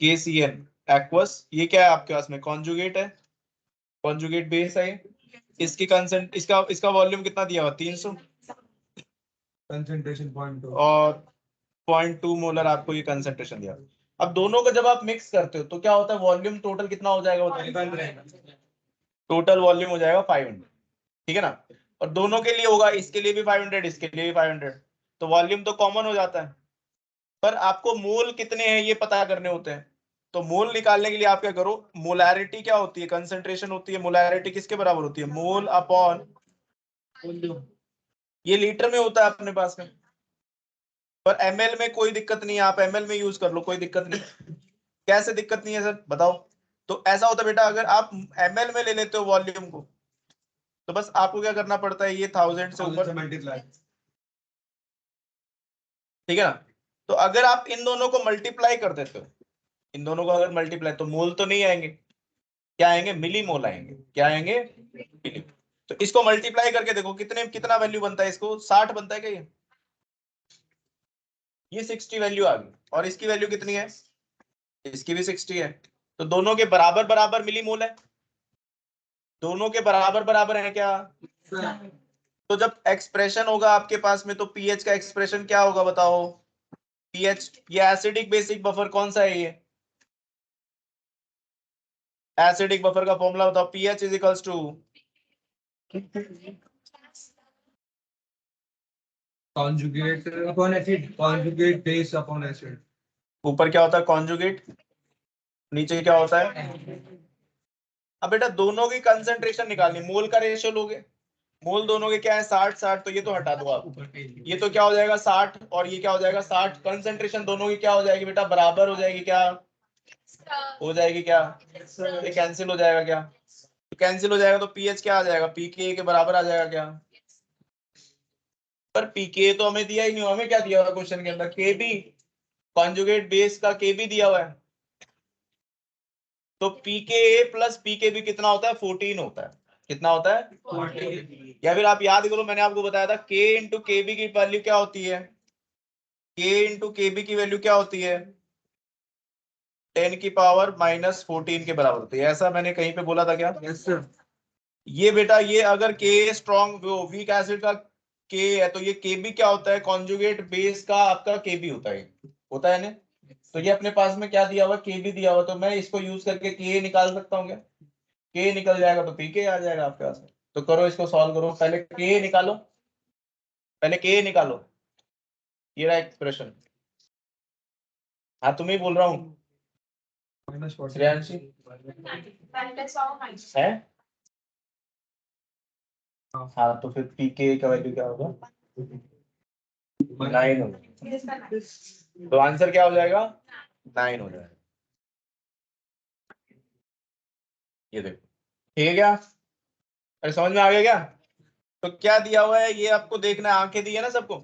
KCN aqueous. ये क्या है आपके पास में, कॉन्जुगेट है, कॉन्जुगेट बेस है। इसकी कंसेंट, इसका वॉल्यूम कितना दिया हुआ, 300, कंसंट्रेशन 0.2 और 0.2 मोलर आपको ये कंसंट्रेशन दिया। अब दोनों को जब आप मिक्स करते हो तो क्या होता है, वॉल्यूम टोटल कितना हो जाएगा, टोटल वॉल्यूम हो जाएगा 500, ठीक है ना। और दोनों के लिए होगा, इसके लिए भी 500, इसके लिए भी 500, तो वॉल्यूम तो कॉमन हो जाता है, पर आपको मोल कितने हैं ये पता करने होते हैं। तो मोल निकालने के लिए आप क्या करो, मोलैरिटी क्या होती है, कंसंट्रेशन होती है, मोलैरिटी किसके बराबर होती है, मोल अपॉन, ये लीटर में होता है अपने पास में, पर ml में कोई दिक्कत नहीं है, आप ml में यूज कर लो, कोई दिक्कत नहीं। कैसे दिक्कत नहीं है सर बताओ? तो ऐसा होता है बेटा, अगर आप ml में ले लेते हो वॉल्यूम को, तो बस आपको क्या करना पड़ता है, ये 1000 से ऊपर मल्टीप्लाई, ठीक है ना। तो अगर आप इन दोनों को मल्टीप्लाई कर देते हो, इन दोनों को अगर मल्टीप्लाई, तो मोल तो नहीं आएंगे, क्या आएंगे, मिली मोल आएंगे, क्या आएंगे, मिली। तो इसको मल्टीप्लाई करके देखो कितना वैल्यू बनता है, इसको 60 बनता है क्या ये 60 वैल्यू आ गई, और इसकी वैल्यू कितनी है, इसकी भी 60 है, तो दोनों के बराबर बराबर मिली मोल है, दोनों के बराबर बराबर है क्या। तो जब एक्सप्रेशन होगा आपके पास में, तो पीएच का एक्सप्रेशन क्या होगा बताओ, पीएच, ये एसिडिक बेसिक बफर कौन सा है, ये एसिडिक बफर का फॉर्मूला बताओ, pH is equals to, conjugate upon acid, conjugate base upon acid. ऊपर क्या होता है कॉन्जुगेट, नीचे क्या होता है। अब बेटा दोनों की कंसंट्रेशन निकालनी, मोल का रेशियो लोगे, मोल दोनों के क्या है 60-60, तो ये तो हटा दो आप, ये तो क्या हो जाएगा 60, और ये क्या हो जाएगा 60, कंसंट्रेशन दोनों की क्या हो जाएगी बेटा, बराबर हो जाएगी, क्या हो जाएगी, क्या ये कैंसिल हो जाएगा, क्या तो कैंसिल हो जाएगा, तो पीएच क्या आ जाएगा, पीके के बराबर आ जाएगा क्या। पर पीके तो हमें दिया ही नहीं, हमें क्या दिया हुआ क्वेश्चन के अंदर, केबी, कॉन्जुगेट बेस का केबी दिया हुआ है, तो पीके प्लस पीकेबी कितना होता है, 14 होता है, कितना होता है 14। या फिर आप याद करो, मैंने आपको बताया था के इंटू केबी की वैल्यू क्या होती है, के इंटू केबी की वैल्यू क्या होती है, 10 की पावर -14 के बराबर होती है। ऐसा मैंने कहीं पे बोला था क्या? Yes sir. ये बेटा ये अगर के स्ट्रॉन्ग वीक एसिड का के है तो ये के बी क्या होता है? कॉन्जुगेट बेस का आपका के बी होता है ना। तो ये अपने पास में क्या दिया हुआ? के बी दिया हुआ, तो मैं इसको यूज करके के निकाल सकता हूँ क्या? के निकल जाएगा तो पी के आ जाएगा आपके पास में। तो करो इसको सॉल्व करो, पहले के निकालो, पहले के निकालो। ये रहा एक्सप्रेशन। हाँ तुम्हें बोल रहा हूँ श्रेयांशी है। हाँ तो फिर पी के का वैल्यू क्या होगा? 9 होगा। तो आंसर क्या हो जाएगा? 9 हो जाएगा। ये देखो ठीक है क्या? अरे समझ में आ गया क्या? तो क्या दिया हुआ है ये आपको देखना है, आंखें दी है ना सबको।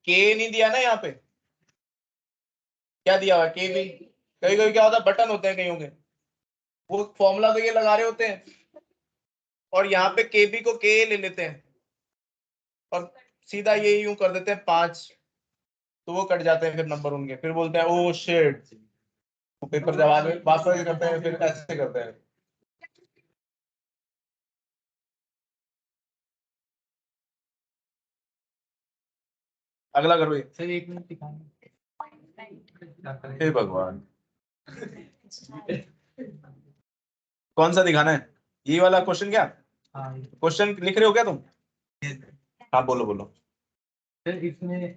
के नहीं दिया ना यहाँ पे, क्या दिया हुआ है? के भी। कभी कभी क्या होता है बटन होते हैं कईयों के, वो फॉर्मूला तो ये लगा रहे होते हैं और यहाँ पे के बी को के ले लेते हैं और सीधा ये यूं कर देते हैं 5, तो वो कट जाते हैं फिर नंबर उनके, फिर बोलते हैं ओ शिट। वो पेपर जब बाद में वापस करते हैं फिर ऐसे करते हैं। अगला करो ये। सर 1 मिनट दिखाएं। हे भगवान, कौन सा दिखाना है? ये वाला क्वेश्चन क्या? हाँ क्वेश्चन लिख रहे हो क्या तुम? हाँ बोलो बोलो। सर इसमें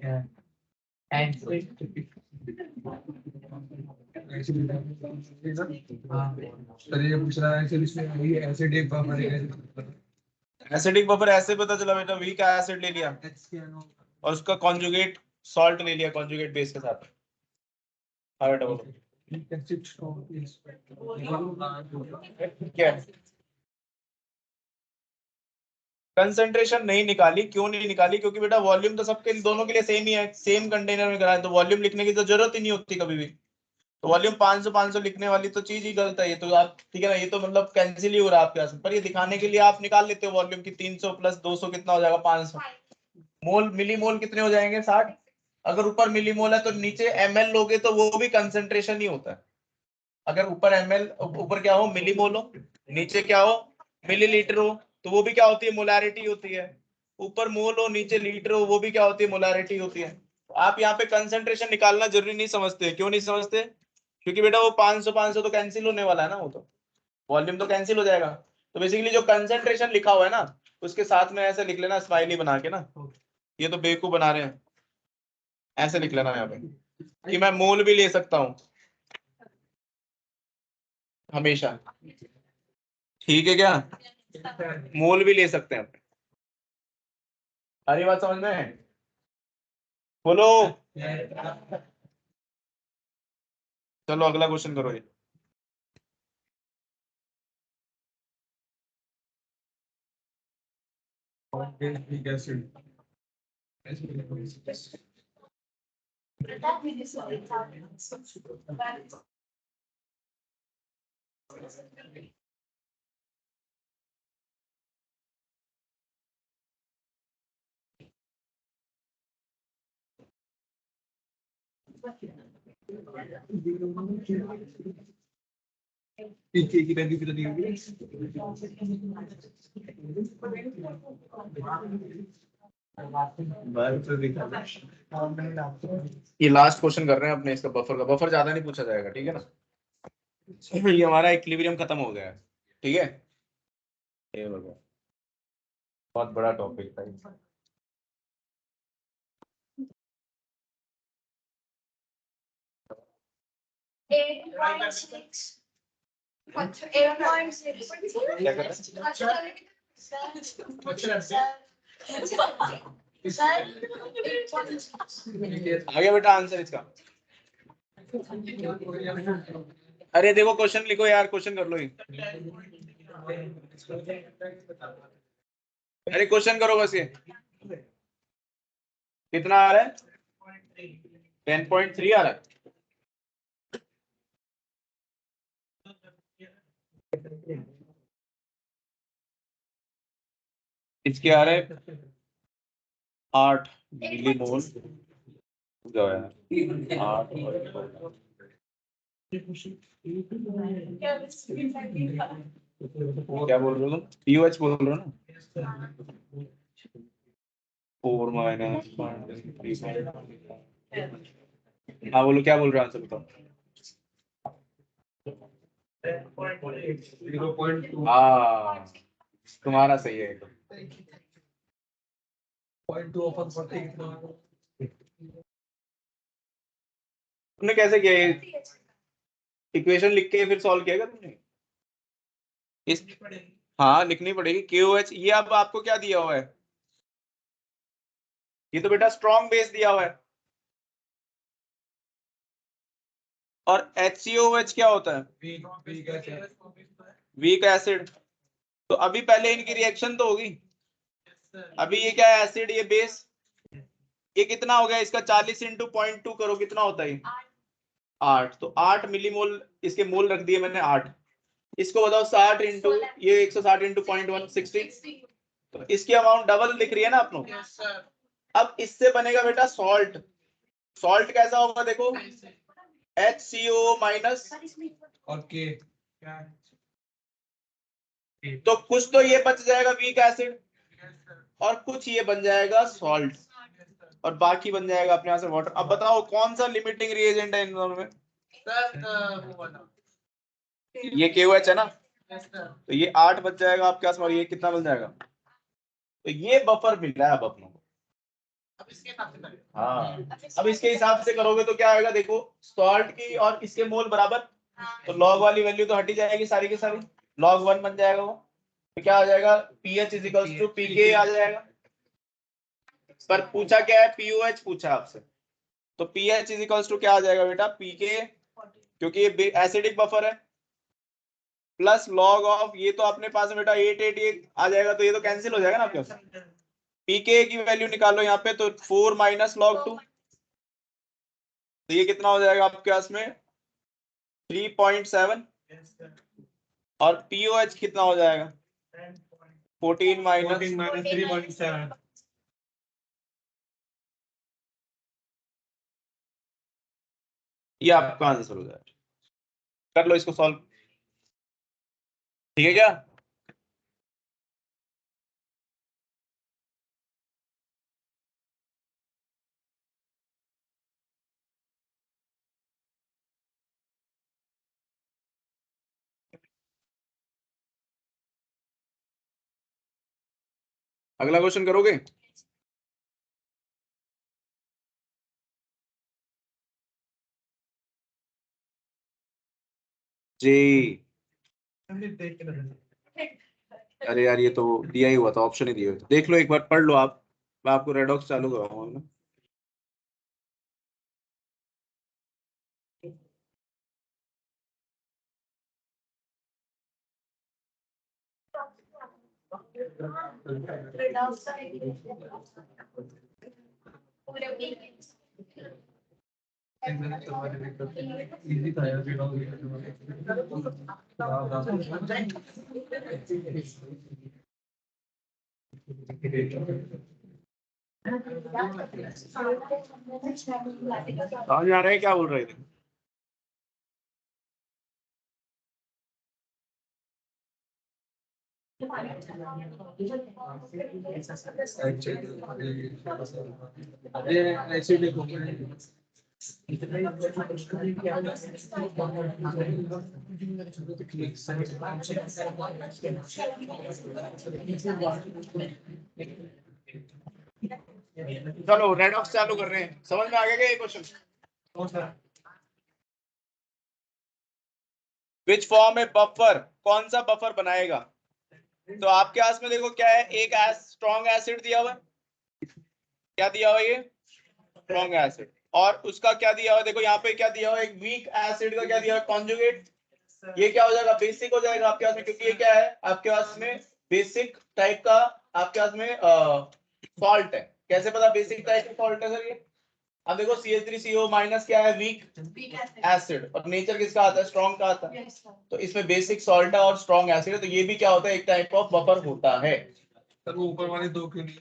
सर ये पूछ रहा है सर इसमें ये एसिड एक बार मरेगा। एसिडिक बफर ऐसे पता चला बेटा, वीक एसिड ले लिया और उसका कॉन्जुगेट सॉल्ट ले लिया कॉन्जुगेट बेस के साथ। हाँ बेटा बोलो क्या? कंसंट्रेशन नहीं निकाली, क्यों नहीं निकाली? क्योंकि बेटा वॉल्यूम तो सबके दोनों के लिए सेम ही है, सेम कंटेनर में कराए तो वॉल्यूम लिखने की तो जरूरत ही नहीं होती कभी भी। तो वॉल्यूम 500 लिखने वाली तो चीज ही गलत है ये तो आप, ठीक है ना, ये तो मतलब कैंसिल ही हो रहा है आपके पास में। पर ये दिखाने के लिए आप निकाल लेते हो वॉल्यूम की 300 + 200 कितना हो जाएगा? 500 मोल। मिली मोल कितने हो जाएंगे? 60। अगर ऊपर मिली मोल है तो नीचे ml लोगे तो वो भी कंसंट्रेशन ही होता है। अगर ऊपर ml, ऊपर क्या हो? मिली मोल हो, नीचे क्या हो? मिलीलीटर हो, तो वो भी क्या होती है? मोलैरिटी होती है। ऊपर मोल हो नीचे लीटर हो, वो भी क्या होती है? मोलैरिटी होती है। तो आप यहाँ पे कंसंट्रेशन निकालना जरूरी नहीं समझते। क्यों नहीं समझते? क्योंकि बेटा वो 500 तो कैंसिल होने वाला है ना, वो तो वॉल्यूम तो कैंसिल हो जाएगा। तो बेसिकली जो कंसंट्रेशन लिखा हुआ है ना उसके साथ में ऐसे लिख लेना स्माइली बना के ना। ये तो बेवकूफ बना रहे हैं, ऐसे लिख लेना यहाँ पे कि मैं मोल भी ले सकता हूँ हमेशा, ठीक है क्या? मोल भी ले सकते हैं। सारी बात समझ में है? बोलो। चलो अगला क्वेश्चन करो ये। पीके की वैल्यू कितनी होगी? ये लास्ट क्वेश्चन कर रहे हैं अपने इसका बफर का। बफर ज्यादा नहीं पूछा जाएगा, ठीक है ना। ये हमारा इक्विलिब्रियम खत्म हो गया है, ठीक है। ये बहुत बड़ा टॉपिक था। 8.6 8.6 क्या कर रहे हैं? आगे बेटा आंसर इसका। अरे देखो क्वेश्चन लिखो यार, क्वेश्चन कर लो ये। अरे क्वेश्चन करो बस ये। कितना आ रहा है? 10.3 आ रहा है। इसके आ रहे 8 मिलीमोल। 8 क्या बोल रहे हो तुम? पीओएच बोल रहे हो ना? 4 माइनस। हाँ बोलो, क्या बोल रहे हो? आंसर बताओ। 0.2 हाँ तुम्हारा सही है एकदम। 0.2 ओपन 40 कितना होगा? तुमने कैसे किया ये? इक्वेशन लिख के फिर सॉल्व किया क्या तुमने? इस हाँ लिखनी पड़ेगी। KOH ये अब आपको क्या दिया हुआ है? ये तो बेटा स्ट्रॉन्ग बेस दिया हुआ है। और HCOH क्या होता है? Weak acid. तो अभी पहले इनकी रिएक्शन तो होगी। अभी ये क्या है? एसिड, ये बेस। ये कितना हो गया इसका? 40 इंटू 0.2 करो, कितना होता है? 8। तो 8 मिलीमोल इसके मोल रख दिए मैंने 8। इसको बताओ 60 इंटू ये 160 इंटू 0.160। तो इसकी अमाउंट डबल दिख रही है ना आप लोग? अब इससे बनेगा बेटा सॉल्ट। सॉल्ट कैसा होगा देखो? HCO माइनस और के तो कुछ तो ये बच जाएगा वीक एसिड और कुछ ये बन जाएगा सॉल्ट और बाकी बन जाएगा अपने यहाँ से वाटर। अब बताओ कौन सा लिमिटिंग रिएजेंट है इन दोनों में? ये KOH है ना? तो ये 8 बच जाएगा आपके पास और ये कितना बन जाएगा? तो ये बफर मिल रहा है अब अपनों को। हाँ अब इसके हिसाब से करोगे तो क्या आएगा देखो? सॉल्ट की और इसके मोल बराबर, तो लॉग वाली वैल्यू तो हटी जाएगी सारी की सारी, log 1 बन जाएगा वो। तो क्या आ जाएगा? pH is equals to pK आ जाएगा। पर पूछा क्या है? POH पूछा आपसे। तो pH इज इक्वल्स टू क्या आ जाएगा बेटा? pK, क्योंकि ये एसिडिक बफर है, प्लस log ऑफ ये तो अपने पास में बेटा 888 आ जाएगा, तो ये तो कैंसिल हो जाएगा ना आपके पास। pK की वैल्यू निकालो यहाँ पे, तो 4 माइनस log 2, तो ये कितना हो जाएगा आपके पास में? 3.7। और POH कितना हो जाएगा? 14 माइनस 3.7 ये आपका आंसर हो जाएगा। कर लो इसको सॉल्व, ठीक है क्या? अगला क्वेश्चन करोगे? जी अरे यार ये तो दिया ही हुआ था, ऑप्शन ही दिए हुए थे। देख लो एक बार, पढ़ लो आप। मैं आपको रेडॉक्स चालू कराऊंगा। इजी था यार समझ आ रहा है क्या बोल रहे थे? चलो रेडॉक्स चालू कर रहे हैं। समझ में आ गया क्या ये question? Which form A buffer, कौन सा बफर बनाएगा? तो आपके पास में देखो क्या है, एक स्ट्रॉन्ग एसिड दिया हुआ है। क्या दिया हुआ है? ये स्ट्रॉन्ग एसिड। और उसका क्या दिया हुआ है? देखो यहाँ पे क्या दिया हुआ है? एक वीक एसिड का क्या दिया हुआ है? कॉन्जुगेट। ये क्या हो जाएगा? बेसिक हो जाएगा आपके पास में, क्योंकि ये क्या है आपके पास में? बेसिक टाइप का आपके पास में सॉल्ट है। कैसे पता बेसिक टाइप का सॉल्ट है सर ये? अब देखो CH3CO माइनस क्या है? Weak acid. और नेचर किसका आता है? स्ट्रॉन्ग का आता है। तो इसमें बेसिक सॉल्ट है और स्ट्रॉन्ग एसिड है, तो ये भी क्या होता है? एक टाइप ऑफ बफर होता है। सर वो ऊपर वाले दो क्यों नहीं?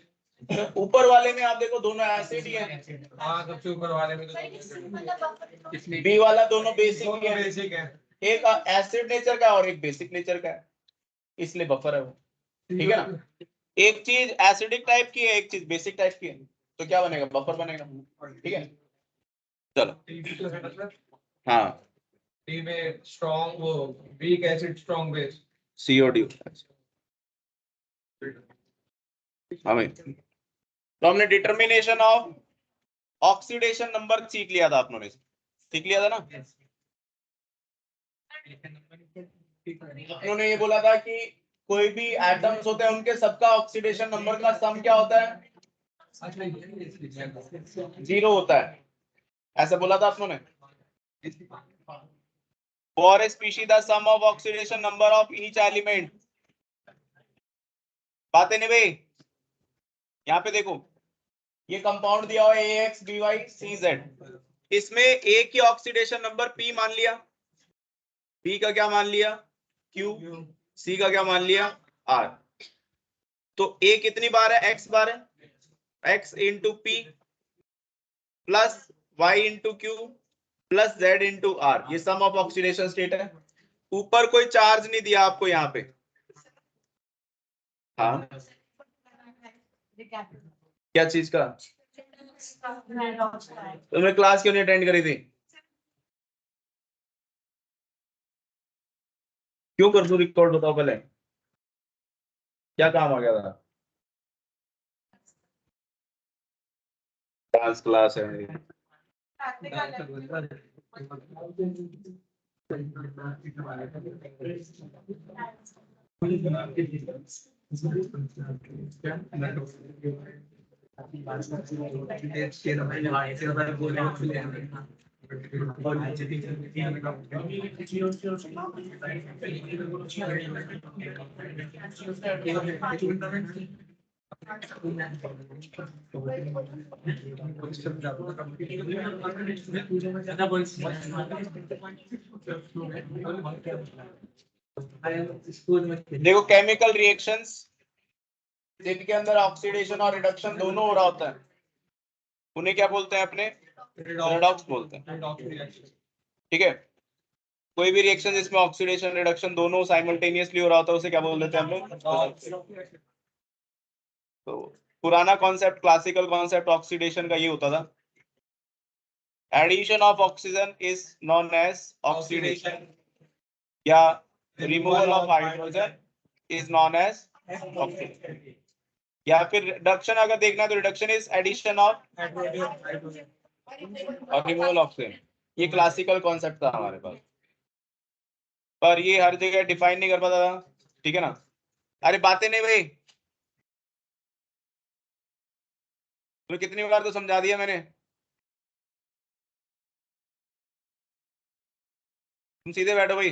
ऊपर वाले में आप देखो दोनों एसिड ही है, हाँ सबसे ऊपर वाले में तो बी वाला दोनों बेसिक दोनों है, बेसिक है। एक एसिड नेचर का और एक बेसिक नेचर का है, इसलिए बफर है वो, ठीक है ना। एक चीज एसिडिक टाइप की है, एक चीज बेसिक टाइप की है, तो क्या बनेगा, बफर बनेगा, ठीक है। चलो हाँ, डी में स्ट्रॉन्ग वो weak acid strong base. COD हमें, तो हमने डिटर्मिनेशन ऑफ ऑक्सीडेशन नंबर सीख लिया था, आप लोगों ने सीख लिया था ना। उन्होंने ये बोला था कि कोई भी एटम्स होते हैं उनके सबका ऑक्सीडेशन नंबर का सम क्या होता है, 0 होता है, ऐसा बोला था आप लोगों ने। For a species, the sum of oxidation number of each element, बातें नहीं भाई, यहाँ पे देखो ये कंपाउंड दिया हुआ है AX BY CZ, इसमें A की ऑक्सीडेशन नंबर P मान लिया, B का क्या मान लिया Q, C का क्या मान लिया R, तो A कितनी बार है, X बार है, X into P plus Y into Q plus Z into R, ये सम ऑफ ऑक्सीडेशन स्टेट है। ऊपर कोई चार्ज नहीं दिया आपको यहाँ पे, हाँ क्या चीज का, तुमने क्लास क्यों नहीं अटेंड करी थी, क्यों कर दूं रिकॉर्ड, बताओ पहले क्या काम आ गया था, डांस क्लास है मेरी। देखो केमिकल रिएक्शंस जिनके अंदर ऑक्सीडेशन और रिडक्शन दोनों हो रहा होता है उन्हें क्या बोलते हैं, अपने रेडॉक्स बोलते हैं, ठीक है। कोई भी रिएक्शन जिसमें ऑक्सीडेशन रिडक्शन दोनों साइमल्टेनियसली हो रहा होता है उसे क्या बोल देते हैं हम लोग। तो पुराना कॉन्सेप्ट, क्लासिकल कॉन्सेप्ट ऑक्सीडेशन का ये होता था, addition of oxygen is known as oxidation, या removal of hydrogen is known as oxidation, या फिर रिडक्शन अगर देखना है तो रिडक्शन इज एडिशन ऑफ और रिमूवल ऑफ ऑक्सीजन। ये क्लासिकल कॉन्सेप्ट था हमारे पास, पर ये हर जगह डिफाइन नहीं कर पाता था, ठीक है ना। अरे बातें नहीं भाई, तो कितनी बार तो समझा दिया मैंने, तुम सीधे बैठो भाई,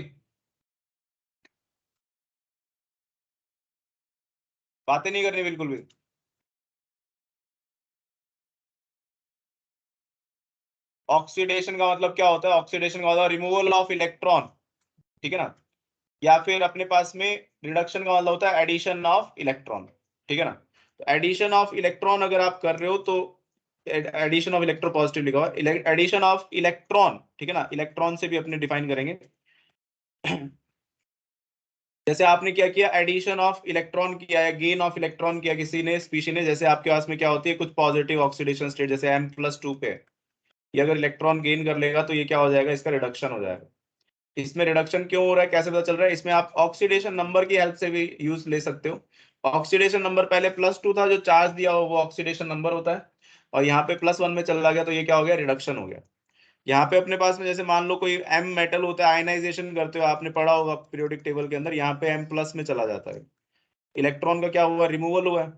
बातें नहीं करनी बिल्कुल भी। ऑक्सीडेशन का मतलब क्या होता है, ऑक्सीडेशन का मतलब रिमूवल ऑफ इलेक्ट्रॉन, ठीक है ना, या फिर अपने पास में रिडक्शन का मतलब होता है एडिशन ऑफ इलेक्ट्रॉन, ठीक है ना। तो एडिशन ऑफ इलेक्ट्रॉन अगर आप कर रहे हो तो एडिशन ऑफ इलेक्ट्रो पॉजिटिव लिखा हुआ है, एडिशन ऑफ इलेक्ट्रॉन, ठीक है ना, इलेक्ट्रॉन से भी अपने डिफाइन करेंगे। जैसे आपने क्या किया, एडिशन ऑफ इलेक्ट्रॉन किया है, गेन ऑफ इलेक्ट्रॉन किया किसी ने स्पीशीज ने, जैसे आपके पास में क्या होती है कुछ पॉजिटिव ऑक्सीडेशन स्टेट, जैसे M+2 पे ये अगर इलेक्ट्रॉन गेन कर लेगा तो ये क्या हो जाएगा, इसका रिडक्शन हो जाएगा। इसमें रिडक्शन क्यों हो रहा है, कैसे पता चल रहा है, इसमें आप ऑक्सीडेशन नंबर की हेल्प से भी यूज ले सकते हो। ऑक्सीडेशन नंबर पहले +2 था, जो चार्ज दिया हो वो ऑक्सीडेशन नंबर होता है, और यहाँ पे +1 में चला गया तो ये क्या हो गया, रिडक्शन हो गया। यहाँ पे अपने पास में जैसे मान लो कोई M मेटल होता है, आयनाइजेशन करते हो, आपने पढ़ा होगा पीरियोडिक टेबल के अंदर, यहाँ पे M+ में चला जाता है, इलेक्ट्रॉन का क्या हुआ, रिमूवल हुआ है,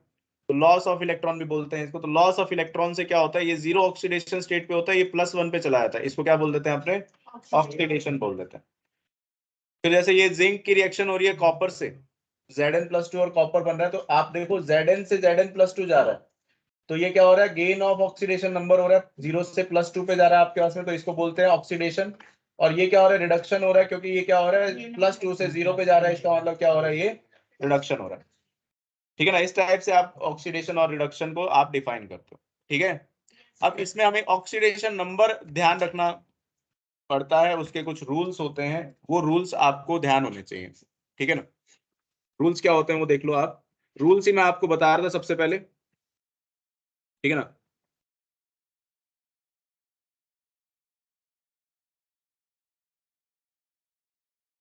तो लॉस ऑफ इलेक्ट्रॉन भी बोलते हैं इसको। तो लॉस ऑफ इलेक्ट्रॉन से क्या होता है, ये 0 ऑक्सीडेशन स्टेट पे होता है, ये +1 पे चला जाता है, इसको क्या बोल देते हैं अपने, ऑक्सीडेशन बोल देते हैं। फिर जैसे ये जिंक की रिएक्शन हो रही है कॉपर से, Zn+2 और कॉपर बन रहा है, तो आप देखो Zn से Zn+2 जा रहा है, तो ये क्या हो रहा है, गेन ऑफ ऑक्सीडेशन नंबर हो रहा है, 0 से +2 पे जा रहा है आपके पास में, तो इसको बोलते हैं ऑक्सीडेशन। और ये क्या हो रहा है, रिडक्शन हो रहा है, क्योंकि ये क्या हो रहा है, +2 से 0 पे जा रहा है, इसका मतलब क्या हो रहा है, ये रिडक्शन हो रहा है। ठीक है ना, इस टाइप से आप ऑक्सीडेशन और रिडक्शन को आप डिफाइन करते हो। ठीक है, अब इसमें हमें ऑक्सीडेशन नंबर ध्यान रखना पड़ता है, उसके कुछ रूल्स होते हैं, वो रूल्स आपको ध्यान होने चाहिए। ठीक है ना, रूल्स क्या होते हैं वो देख लो आप। रूल्स ही मैं आपको बता रहा था सबसे पहले। ठीक है ना,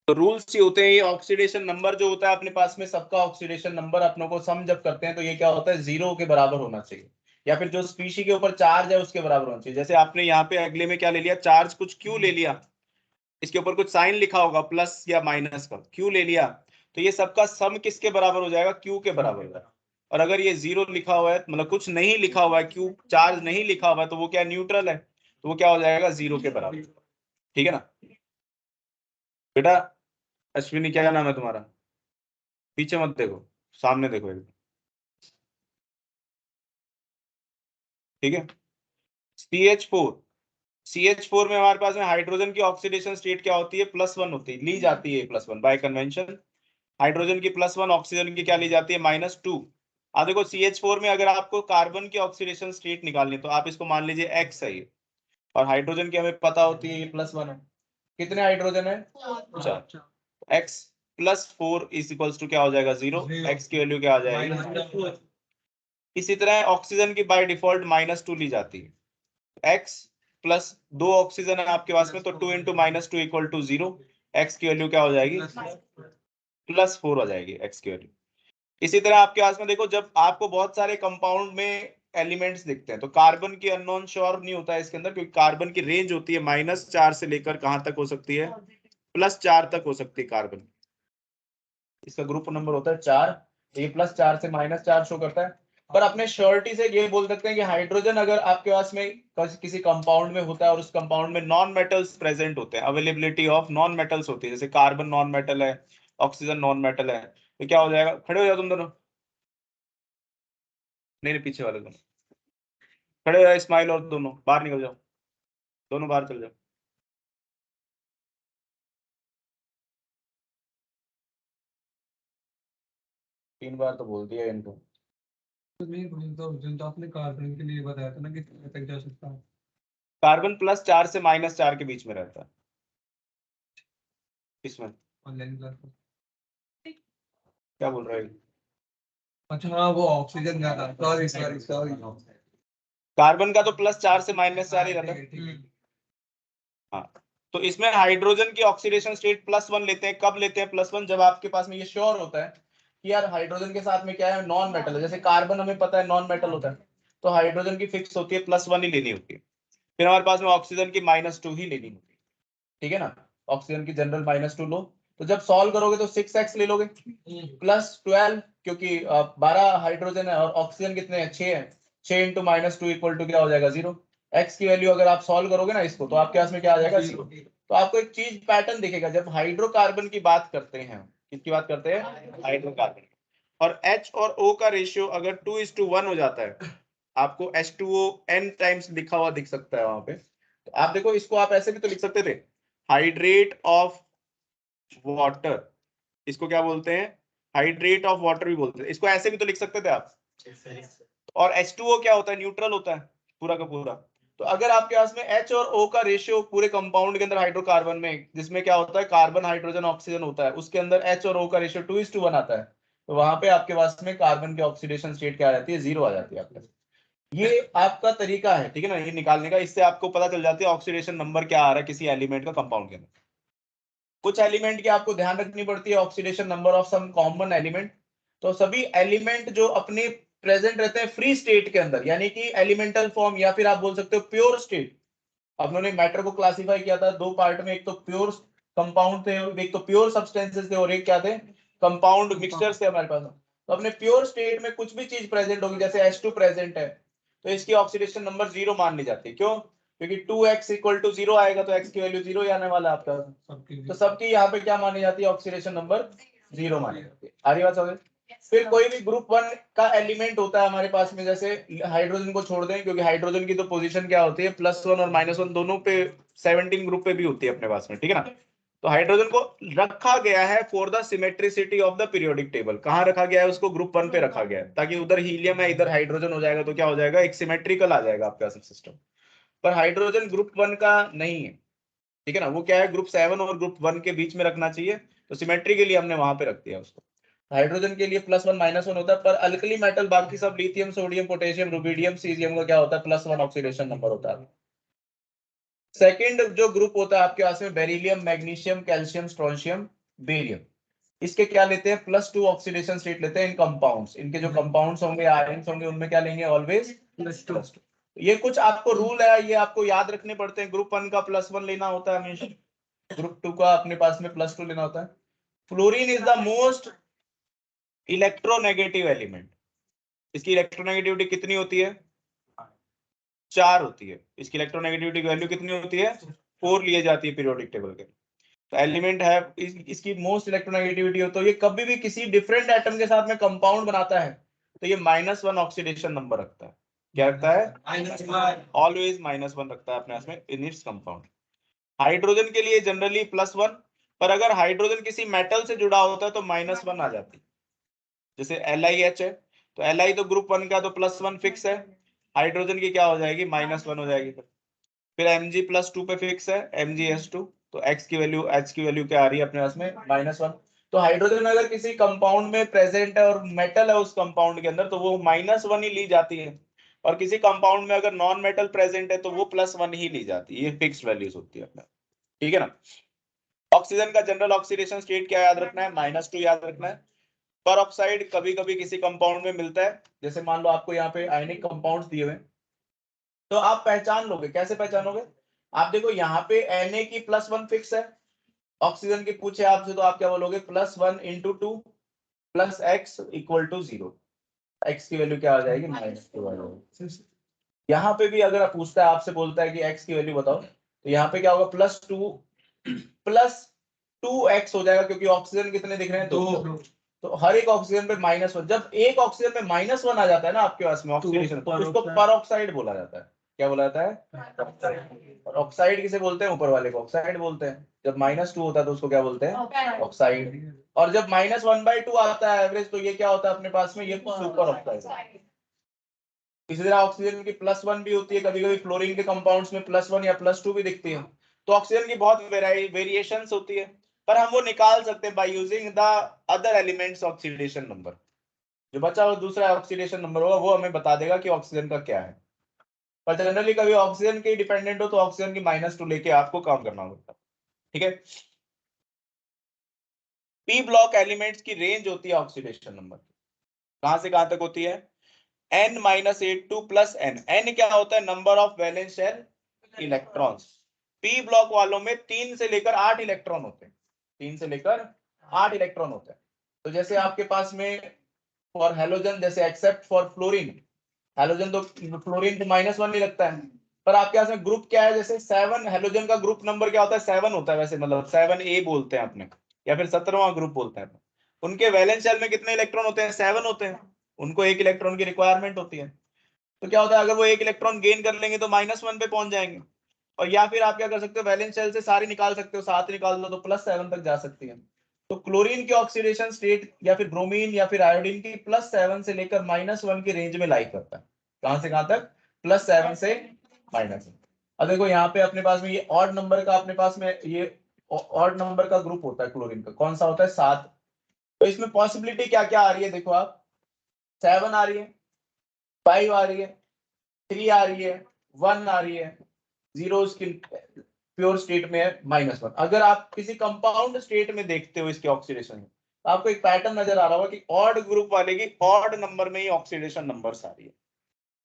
तो रूल्स ये होते हैं, ये ऑक्सीडेशन नंबर जो होता है अपने पास में, सबका ऑक्सीडेशन नंबर अपनों को सम जब करते हैं तो ये क्या होता है, 0 के बराबर होना चाहिए, या फिर जो स्पीशी के ऊपर चार्ज है उसके बराबर होना चाहिए। जैसे आपने यहाँ पे अगले में क्या ले लिया, चार्ज कुछ क्यू ले लिया, इसके ऊपर कुछ साइन लिखा होगा प्लस या माइनस का, क्यू ले लिया, तो ये सबका सम किसके बराबर हो जाएगा, क्यू के बराबर होगा। और अगर ये 0 लिखा हुआ है, मतलब कुछ नहीं लिखा हुआ है, क्यू चार्ज नहीं लिखा हुआ है, तो वो क्या न्यूट्रल है, तो वो क्या हो जाएगा, 0 के बराबर। ठीक है ना बेटा, अश्विनी क्या नाम है तुम्हारा, पीछे मत देखो, सामने देखो एकदम। ठीक है, CH4, CH4 में हमारे पास में हाइड्रोजन की ऑक्सीडेशन स्टेट क्या होती है, +1 होती है, ली जाती है +1 बाय कन्वेंशन। हाइड्रोजन की +1, ऑक्सीजन की क्या ली जाती है, -2। अब देखो CH4 में अगर आपको कार्बन की ऑक्सीडेशन स्टेट निकालनी है तो आप इसको मान लीजिए X है ये, और हाइड्रोजन की हमें पता होती है ये +1 है। कितने हाइड्रोजन है, 4। X + 4 = क्या हो जाएगा, 0। X की वैल्यू क्या आ जाएगी। इसी तरह ऑक्सीजन की बाय डिफॉल्ट -2 ली जाती है। X + 2 ऑक्सीजन है आपके पास में, तो 2 × -2 = 0। X की वैल्यू क्या हो जाएगी, +4 हो जाएगी X की वैल्यू। इसी तरह आपके पास में देखो, जब आपको बहुत सारे कंपाउंड में एलिमेंट्स दिखते हैं तो कार्बन की अननोन श्योर नहीं होता है इसके अंदर, क्योंकि कार्बन की रेंज होती है -4 से लेकर कहां तक हो सकती है, +4 तक हो सकती है कार्बन। इसका ग्रुप नंबर होता है 4, तो ये +4 से -4 शो करता है। पर अपने श्योरिटी से ये बोल सकते हैं कि हाइड्रोजन अगर आपके पास में किसी कंपाउंड में होता है और उस कंपाउंड में नॉन मेटल्स प्रेजेंट होते हैं, अवेलेबिलिटी ऑफ नॉन मेटल्स होती है, जैसे कार्बन नॉन मेटल है, ऑक्सीजन नॉन मेटल है, तो क्या हो जाएगा, खड़े हो जाओ तुम दोनों, नहीं पीछे वाले दोनों खड़े हो जाओ, स्माइल, और दोनों बाहर निकल जाओ, दोनों बाहर चल जाओ। तीन बार तो बोल दिया इनको। तो नहीं बोलता उस दिन तो आपने कार्बन के लिए बताया था ना कि कितने तक जा सकता है। कार्बन +4 से -4 के बीच में रहता है इसमें। ऑनलाइन क्लास में। क्या बोल रहा है, अच्छा हाँ, वो ऑक्सीजन का था, सॉरी सॉरी सॉरी। कार्बन का तो +4 से -4 ही रहता है। हाँ, तो इसमें हाइड्रोजन की ऑक्सीडेशन स्टेट +1 लेते हैं। कब लेते हैं +1, जब आपके पास में ये श्योर होता है कि यार हाइड्रोजन के साथ में क्या है, नॉन मेटल है। जैसे कार्बन हमें पता है नॉन मेटल होता है, तो हाइड्रोजन की फिक्स होती है +1 ही लेनी होती है। फिर हमारे पास में ऑक्सीजन की -2 ही लेनी होती है। ठीक है ना, ऑक्सीजन की जनरल -2 लो, तो जब सॉल्व करोगे तो 6x ले लोगे, +12, क्योंकि 12 हाइड्रोजन है और ऑक्सीजन कितने हैं, 6 है, 6 × -2 = क्या हो जाएगा, 0। x की वैल्यू अगर आप सॉल्व करोगे ना इसको, तो आपके पास में क्या आ जाएगा, 0। तो आपको एक चीज पैटर्न दिखेगा, जब हाइड्रोकार्बन की बात करते हैं, किसकी बात करते हैं, हाइड्रोकार्बन, और H और O का रेशियो अगर 2:1 हो जाता है, आपको H2O n टाइम्स लिखा हुआ दिख सकता है वहां पे, तो आप देखो इसको आप ऐसे भी तो लिख सकते थे, हाइड्रेट ऑफ वाटर, इसको क्या बोलते हैं, हाइड्रेट ऑफ वाटर भी बोलते हैं, इसको ऐसे भी तो लिख सकते थे आप। और H2O क्या होता है, न्यूट्रल होता है पूरा का पूरा। तो अगर आपके पास में H और O का रेशियो पूरे कंपाउंड के अंदर, हाइड्रोकार्बन में जिसमें क्या होता है, कार्बन हाइड्रोजन ऑक्सीजन होता है, उसके अंदर H और O का रेशियो 2:1 आता है, तो वहां पे आपके पास में कार्बन की ऑक्सीडेशन स्टेट क्या आ जाती है, 0 आ जाती है आपके पास। ये आपका तरीका है, ठीक है ना, ये निकालने का, इससे आपको पता चल जाती है ऑक्सीडेशन नंबर क्या आ रहा है किसी एलिमेंट का कंपाउंड के अंदर। कुछ एलिमेंट की आपको ध्यान रखनी पड़ती है, oxidation number of some common element. तो सभी एलिमेंट जो अपने प्रेजेंट रहते हैं फ्री स्टेट के अंदर, यानी कि एलिमेंटल फॉर्म, या फिर आप बोल सकते हो प्योर स्टेट। अब उन्होंने मैटर को क्लासिफाई किया था 2 पार्ट में, एक तो प्योर कंपाउंड थे, एक तो प्योर सब्सटेंसेस थे, और एक क्या थे, कंपाउंड मिक्सचर्स थे हमारे पास। तो अपने प्योर स्टेट में कुछ भी चीज प्रेजेंट होगी, जैसे H2 प्रेजेंट है, तो इसकी ऑक्सीडेशन नंबर 0 मान ली जाती है। क्यों, क्योंकि 2x = 0 आएगा, तो x की वैल्यू 0 ही आने वाला है आपका। तो सबकी यहाँ पे क्या मानी जाती है, ऑक्सीडेशन नंबर 0 मानी जाती है। आ रही बात समझ। फिर कोई भी ग्रुप 1 का एलिमेंट होता है हमारे पास में, जैसे हाइड्रोजन को छोड़ दें, क्योंकि हाइड्रोजन की तो पोजीशन क्या होती है, +1 और -1 दोनों पे, 17 ग्रुप पे भी होती है अपने पास में, ठीक है ना। तो हाइड्रोजन को रखा गया है for the symmetricity of the periodic table. कहाँ रखा गया है? उसको ग्रुप 1 पे रखा गया है, ताकि उधर हीलियम है इधर हाइड्रोजन हो जाएगा तो क्या हो जाएगा, एक सिमेट्रिकल आ जाएगा आपका सिस्टम। पर हाइड्रोजन ग्रुप 1 का नहीं है, ठीक है ना, वो क्या है, ग्रुप 7 और ग्रुप 1 के बीच में रखना चाहिए, तो सिमेट्री के लिए हमने वहां पे रख दिया उसको। हाइड्रोजन के लिए +1 -1 होता है, पर अल्कली मेटल बाकी सब lithium, sodium, potassium, rubidium, caesium का क्या होता है, +1 ऑक्सीडेशन नंबर होता है। सेकंड जो ग्रुप होता है आपके पास में beryllium, magnesium, calcium, strontium, barium, इसके क्या लेते हैं, +2 ऑक्सीडेशन स्टेट लेते हैं इन कंपाउंड्स। इनके जो कंपाउंड्स होंगे, आयंस होंगे, उनमें क्या लेंगे, ऑलवेज +2। ये कुछ आपको रूल है, ये आपको याद रखने पड़ते हैं। ग्रुप 1 का +1 लेना होता है हमेशा, ग्रुप 2 का अपने पास में +2 लेना होता है। Fluorine is the most electronegative element. इसकी इलेक्ट्रोनेगेटिविटी कितनी होती है, 4 होती है। इसकी इलेक्ट्रोनेगेटिविटी की वैल्यू कितनी होती है, 4 लिए जाती है पीरियोडिक टेबल के। तो एलिमेंट है इसकी मोस्ट इलेक्ट्रोनेगेटिविटी हो, तो ये कभी भी किसी डिफरेंट एटम के साथ में कंपाउंड बनाता है तो ये -1 ऑक्सीडेशन नंबर रखता है। क्या रखता है, ऑलवेज -1 रखता है अपने पास में इन इट्स कंपाउंड। हाइड्रोजन के लिए जनरली +1, पर अगर हाइड्रोजन किसी मेटल से जुड़ा होता है तो -1 आ जाती है। जैसे LiH है, तो Li तो ग्रुप 1 का, तो +1 फिक्स है। हाइड्रोजन की क्या हो जाएगी, -1 हो जाएगी। फिर Mg +2 पे फिक्स है, MgS2, तो H की वैल्यू क्या आ रही है अपने पास में, -1। तो हाइड्रोजन अगर किसी कंपाउंड में प्रेजेंट है और मेटल है उस कंपाउंड के अंदर, तो वो -1 ही ली जाती है, और किसी कंपाउंड में अगर नॉन मेटल प्रेजेंट है तो वो +1 ही ली जाती है। ये फिक्स्ड वैल्यूज होती है अपना, ठीक है ना। ऑक्सीजन का जनरल ऑक्सीडेशन स्टेट क्या याद रखना है, -2 याद रखना है। पर ऑक्साइड कभी कभी किसी कंपाउंड में मिलता है, जैसे मान लो आपको यहाँ पे आयनिक कंपाउंड्स दिए हुए, तो आप पहचान लोगे। कैसे पहचानोगे, आप देखो यहाँ पे Na की +1 फिक्स है, ऑक्सीजन की पूछे आपसे तो आप क्या बोलोगे, +1 × 2 + x = 0। x की वैल्यू क्या आ जाएगी, -2 आ जाएगी। यहाँ पे भी अगर आप पूछता है आपसे, बोलता है कि x की वैल्यू बताओ, तो यहाँ पे क्या होगा, +2x हो जाएगा, क्योंकि ऑक्सीजन कितने दिख रहे हैं, 2। तो हर एक ऑक्सीजन पे -1। जब एक ऑक्सीजन में -1 आ जाता है ना आपके पास में ऑक्सीडेशन, तो उसको परऑक्साइड बोला जाता है। क्या बोला जाता है, और ऑक्साइड किसे बोलते हैं, ऊपर वाले को ऑक्साइड बोलते हैं। जब -2 होता है तो उसको क्या बोलते हैं, ऑक्साइड। और जब -1/2 आता है एवरेज, तो ये क्या होता है अपने पास में, ये सुपर ऑक्साइड। इसी तरह ऑक्सीजन की +1 भी होती है, कभी कभी फ्लोरीन के कंपाउंड्स में +1 या +2 भी दिखती है। तो ऑक्सीजन की बहुत वेरिएशंस होती है, पर हम वो निकाल सकते हैं by using the other elements oxidation number. जो बचा हुआ दूसरा ऑक्सीडेशन नंबर होगा वो हमें बता देगा कि ऑक्सीजन का क्या है। पर जनरली कभी ऑक्सीजन के डिपेंडेंट हो तो ऑक्सीजन की -2 लेके आपको काम करना होता है, ठीक है। पी ब्लॉक एलिमेंट्स की रेंज होती है ऑक्सीडेशन नंबर, कहां से कहां तक होती है, n-82 + n। n क्या होता है, number of valence shell electrons. P block वालों में 3 से लेकर 8 इलेक्ट्रॉन होते हैं, 3 से लेकर 8 इलेक्ट्रॉन होते हैं। तो जैसे आपके पास में फॉर हेलोजन, जैसे एक्सेप्ट फॉर फ्लोरीन, हेलोजन तो फ्लोरीन तो -1 ही लगता है, पर आपके पास में ग्रुप क्या है, जैसे 7, हेलोजन का ग्रुप नंबर क्या होता है, 7 होता है वैसे, मतलब 7A बोलते हैं अपने, या फिर 17वां ग्रुप बोलते हैं। उनके वैलेंस शेल में कितने इलेक्ट्रॉन होते हैं, 7 होते हैं। उनको 1 इलेक्ट्रॉन की रिक्वायरमेंट होती है। तो क्या होता है, अगर वो 1 इलेक्ट्रॉन गेन कर लेंगे तो -1 पे पहुंच जाएंगे। और या फिर आप क्या कर सकते हो, वैलेंस शेल से सारी निकाल सकते हो, 7 निकाल दो तो +7 तक जा सकती है। तो क्लोरीन की ऑक्सीडेशन स्टेट, या फिर ब्रोमीन या फिर आयोडीन की, +7 से लेकर -1 की रेंज में लाई करता है। कहां से कहां तक, +7 से -1। अब देखो यहाँ पे अपने पास में ये ऑड नंबर का, अपने पास में ये ऑड नंबर का ग्रुप होता है क्लोरीन का, कौन सा होता है, 7। तो इसमें पॉसिबिलिटी क्या क्या आ रही है, देखो आप, 7 आ रही है, 5 आ रही है, 3 आ रही है, 1 आ रही है, 0 उसकी प्योर स्टेट में है, -1। अगर आप किसी कंपाउंड स्टेट में देखते हो इसके ऑक्सीडेशन में, तो आपको एक पैटर्न नजर आ रहा होगा कि ऑड ग्रुप वाले की ऑड नंबर में ही ऑक्सीडेशन नंबर्स आ रही है,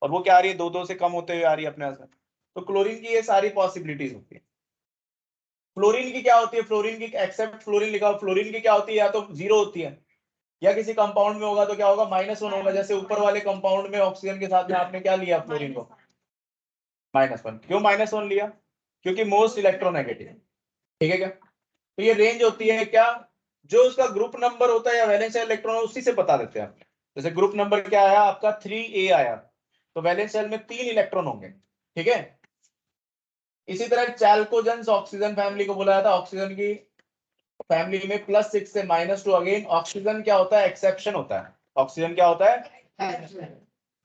और वो क्या आ रही है, 2-2 से कम होते हुए आ रही है अपने पास में। तो क्लोरीन की ये सारी पॉसिबिलिटीज होती है। फ्लोरीन की क्या होती है, फ्लोरीन की एक्सेप्ट फ्लोरीन लिखा, फ्लोरीन की क्या होती है, या तो 0 होती है, या किसी कंपाउंड में होगा तो क्या होगा, -1 होगा। जैसे ऊपर वाले कंपाउंड में ऑक्सीजन के साथ में आपने क्या लिया, फ्लोरीन को -1। क्यों -1 लिया, क्योंकि मोस्ट इलेक्ट्रोनेगेटिव, ठीक है क्या। तो ये रेंज होती है क्या, जो उसका ग्रुप नंबर होता है या वैलेंस शेल इलेक्ट्रॉन, उसी से बता देते हैं। जैसे ग्रुप नंबर क्या आया आपका, 3A आया, तो वैलेंस शेल में 3 इलेक्ट्रॉन होंगे, ठीक है। इसी तरह चैल्कोजेंस ऑक्सीजन फैमिली को बोला जाता है, ऑक्सीजन की फैमिली में +6 से -2, अगेन ऑक्सीजन क्या होता है, एक्सेप्शन होता है। ऑक्सीजन क्या होता है,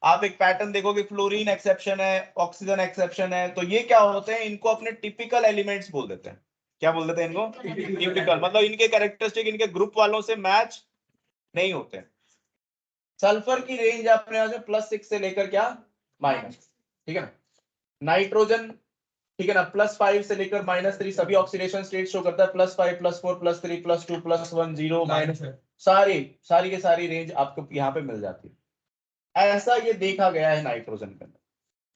आप एक पैटर्न देखोगे, फ्लोरीन एक्सेप्शन है, ऑक्सीजन एक्सेप्शन है। तो ये क्या होते हैं, इनको अपने टिपिकल एलिमेंट्स बोल देते हैं। क्या बोल देते हैं इनको, टिपिकल, मतलब इनके कैरेक्टरिस्टिक इनके ग्रुप वालों से मैच नहीं होते। सल्फर की रेंज अपने यहाँ से +6 से लेकर क्या माइनस, ठीक है ना। नाइट्रोजन, ठीक है ना, +5 से लेकर -3 सभी ऑक्सीडेशन स्टेट शो करता है। +5 +4 +3 +2 +1 0 माइनस, सारी की सारी रेंज आपको यहाँ पे मिल जाती है। ऐसा ये देखा गया है नाइट्रोजन के अंदर।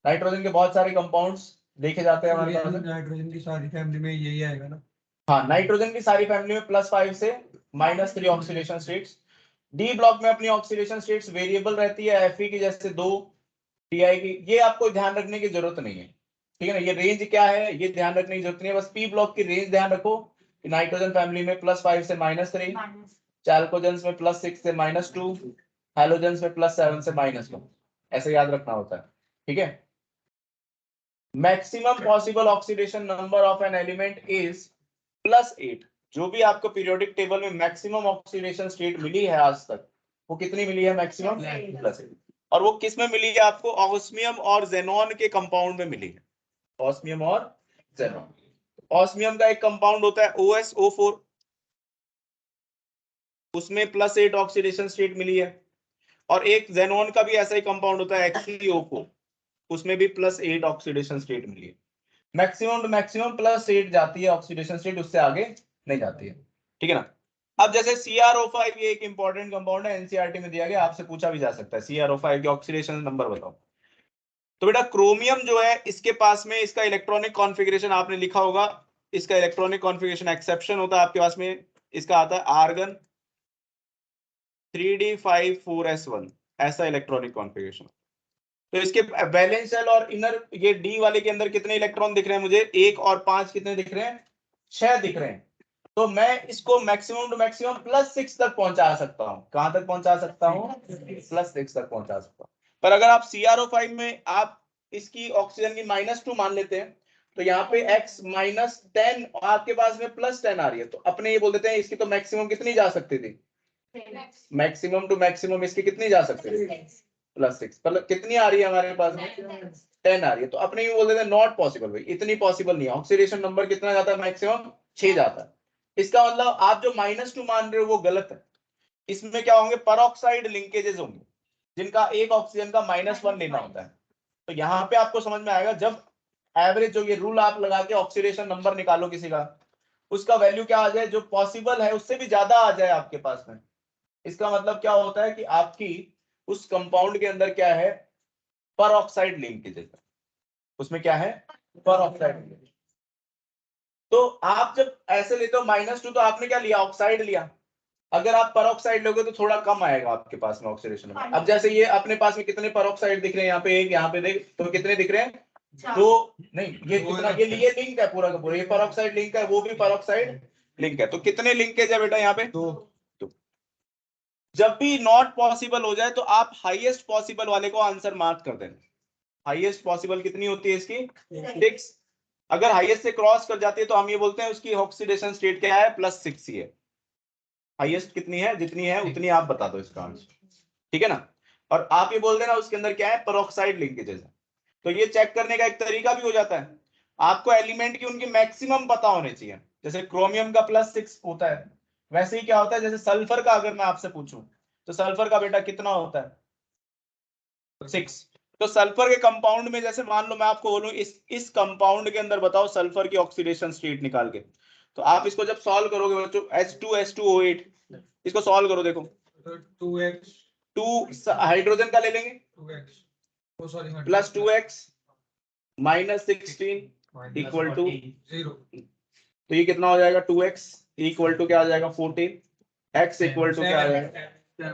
नाइट्रोजन के बहुत सारे कंपाउंड्स देखे जाते हैं हमारे पास। नाइट्रोजन की सारी फैमिली में यही आएगा ना। हाँ, नाइट्रोजन की सारी फैमिली में +5 से -3 ऑक्सीडेशन स्टेट्स। डी ब्लॉक में अपनी ऑक्सीडेशन स्टेट्स वेरिएबल रहती है, Fe की जैसे 2, Ti की, ये आपको ध्यान रखने की जरूरत नहीं है, ठीक है ना। ये रेंज क्या है ये ध्यान रखने की जरूरत नहीं है, बस पी ब्लॉक की रेंज ध्यान रखो कि नाइट्रोजन फैमिली में +5 से -3, चैल्कोजेंस में +6 से -2, हैलोजेंस में +7 से -1, ऐसे याद रखना होता है, ठीक है। Maximum possible oxidation number of an element is +8। जो भी आपको पीरियोडिक टेबल में मैक्सिमम ऑक्सीडेशन स्टेट मिली है आज तक, वो कितनी मिली है, मैक्सिमम +8। और वो किस में मिली है आपको, ऑस्मियम और जेनॉन के कंपाउंड में मिली है। ऑस्मियम और जेनॉन। ऑस्मियम का एक कंपाउंड होता है OSO4, उसमें +8 ऑक्सीडेशन स्टेट मिली है। और एक जेनॉन का भी ऐसा ही कंपाउंड होता है XeO4, उसमें भी +8 ऑक्सीडेशन स्टेट मिली है। मैक्सिमम टू मैक्सिमम +8 जाती है ऑक्सीडेशन स्टेट, उससे आगे नहीं जाती है, ठीक है ना। अब जैसे CrO5 ये एक इंपॉर्टेंट कंपाउंड है, एनसीईआरटी में दिया गया, आपसे पूछा भी जा सकता है CrO5 के ऑक्सीडेशन नंबर बताओ। तो बेटा क्रोमियम जो है इसके पास में इसका इलेक्ट्रॉनिक कॉन्फ़िगरेशन आपने लिखा होगा, इसका इलेक्ट्रॉनिक कॉन्फ़िगरेशन एक्सेप्शन होता है आपके पास में, इसका आता है आर्गन 3d5 4s1, ऐसा इलेक्ट्रॉनिक कॉन्फ़िगरेशन। तो इसके वैलेंस शेल और इनर, ये डी वाले के अंदर कितने इलेक्ट्रॉन दिख रहे हैं मुझे, 1 और 5 कितने दिख रहे हैं, 6 दिख रहे हैं। तो मैं इसको मैक्सिमम टू मैक्सिमम +6 तक पहुंचा सकता हूं। कहां तक पहुंचा सकता हूं, +6 तक पहुंचा सकता हूं। पर अगर आप CrO5 में आप इसकी ऑक्सीजन की -2 मान लेते हैं, तो यहाँ पे x -10 आपके पास में +10 आ रही है, तो अपने ये बोल देते हैं इसकी तो मैक्सिमम कितनी जा सकती थी, मैक्सिमम टू मैक्सिमम इसकी कितनी जा सकती थी, +6। मतलब कितनी आ रही है हमारे पास में, 10 आ रही है। तो अपने ये बोल देते हैं नॉट पॉसिबल, भाई इतनी पॉसिबल नहीं है। ऑक्सीडेशन नंबर कितना जाता है, मैक्सिमम 6 जाता है। इसका मतलब आप जो -2 मान रहे हो वो गलत है। इसमें क्या होंगे, परऑक्साइड लिंकेजेस होंगे, जिनका एक ऑक्सीजन का -1 लेना होता है। तो यहाँ पे आपको समझ में आएगा, जब एवरेज जो ये रूल आप लगा के ऑक्सीडेशन नंबर निकालो किसी का, उसका वैल्यू क्या आ जाए, जो पॉसिबल है उससे भी ज्यादा आ जाए आपके पास में, इसका मतलब क्या होता है कि आपकी उस कंपाउंड के अंदर क्या है, परऑक्साइड लिंकेजेस, उसमें क्या है, परऑक्साइड लिंकेज। तो आप जब ऐसे लेते हो -2, तो आपने क्या लिया, ऑक्साइड लिया। अगर आप परऑक्साइड लोगे तो थोड़ा कम आएगा आपके पास में ऑक्सीडेशन में। अब जैसे ये अपने पास में कितने परऑक्साइड दिख रहे हैं, यहाँ पे एक, यहाँ पे देख, तो कितने दिख रहे हैं, तो नहीं ये कितना, ये लिंक है पूरा का पूरा, ये परऑक्साइड लिंक है, वो भी परऑक्साइड लिंक है। तो कितने लिंकेज है बेटा यहाँ पे, 2। जब भी नॉट पॉसिबल हो जाए तो आप हाईएस्ट पॉसिबल वाले को आंसर मार्क कर देना। हाईएस्ट पॉसिबल कितनी होती है इसकी, 6। अगर हाईएस्ट से क्रॉस कर जाती है तो हम ये बोलते हैं उसकी ऑक्सीडेशन स्टेट क्या है, +6 ही है। हाईएस्ट कितनी है, जितनी है उतनी आप बता दो इसका आंसर, ठीक है ना। और आप ये बोल देना उसके अंदर क्या है, परऑक्साइड लिंकेजेस है। तो ये चेक करने का एक तरीका भी हो जाता है, आपको एलिमेंट की उनकी मैक्सिमम पता होने चाहिए। जैसे क्रोमियम का +6 होता है, वैसे ही क्या होता है, जैसे सल्फर का अगर मैं आपसे पूछूं, तो सल्फर का बेटा कितना होता है, 6। तो सल्फर के कंपाउंड में, जैसे मान लो मैं आपको बोलूं इस कंपाउंड के अंदर बताओ सल्फर की ऑक्सीडेशन स्टेट निकाल के, तो आप इसको जब सॉल्व करोगे बच्चों, H2SO8, इसको सॉल्व करो, देखो 2x 2 हाइड्रोजन का ले लेंगे, 2x sorry +2x -16 equal to 0। तो ये कितना हो जाएगा, 2x इक्वल टू क्या आ जाएगा, 14, x इक्वल टू क्या आ जाएगा।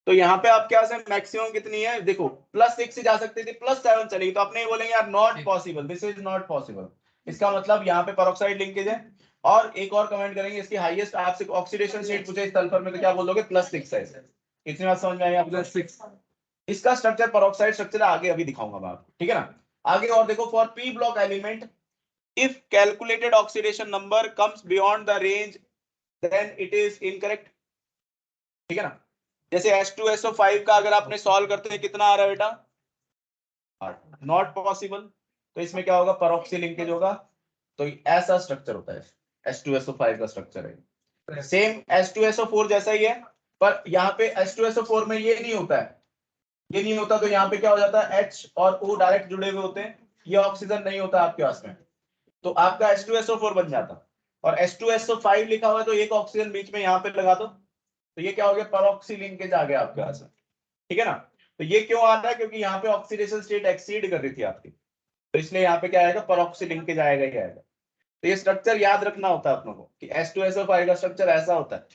तो यहाँ पे आप क्या से मैक्सिमम कितनी है, देखो +6 से जा सकती थी, +7 चलेगी, तो अपने बोलेंगे यार not possible, this is not possible. इसका मतलब यहाँ पे परऑक्साइड लिंकेज है। और एक और कमेंट करेंगे, इसकी हाईएस्ट आपसे ऑक्सीडेशन स्टेट पूछे सल्फर में, तो क्या बोलोगे, +6 है। इतनी बात समझ में आई आपको, +6। इसका स्ट्रक्चर परऑक्साइड स्ट्रक्चर आगे अभी दिखाऊंगा मैं आपको, ठीक है ना। आगे और देखो, for p block element, if calculated oxidation number comes beyond the range then it is incorrect. ठीक है ना? जैसे H2SO5 का अगर आपने सॉल्व करते हैं कितना आ रहा है बेटा? Not possible. तो इसमें क्या होगा? परऑक्सी लिंकेज होगा. तो ऐसा स्ट्रक्चर होता है. H2SO5 का स्ट्रक्चर है सेम H2SO4 जैसा ही है, पर यहाँ पे H2SO4 में ये नहीं होता है. ये नहीं होता तो यहाँ पे क्या हो जाता है? H और O डायरेक्ट जुड़े हुए होते हैं. ये ऑक्सीजन नहीं होता आपके पास में, तो आपका H2SO4 बन जाता. और H2SO5 लिखा हुआ है तो एक ऑक्सीजन बीच में यहाँ पे लगा दो, तो ये क्या हो गया? परऑक्सी लिंकेज आ गया आपके पास. ठीक है ना? तो ये क्यों आ रहा है? क्योंकि यहाँ पे ऑक्सीडेशन स्टेट एक्सीड कर रही थी आपकी, तो इसलिए यहाँ पे क्या आएगा? परऑक्सी लिंकेज आएगा ही आएगा. तो ये स्ट्रक्चर याद रखना होता है अपनों को कि H2SO5 का स्ट्रक्चर ऐसा होता है.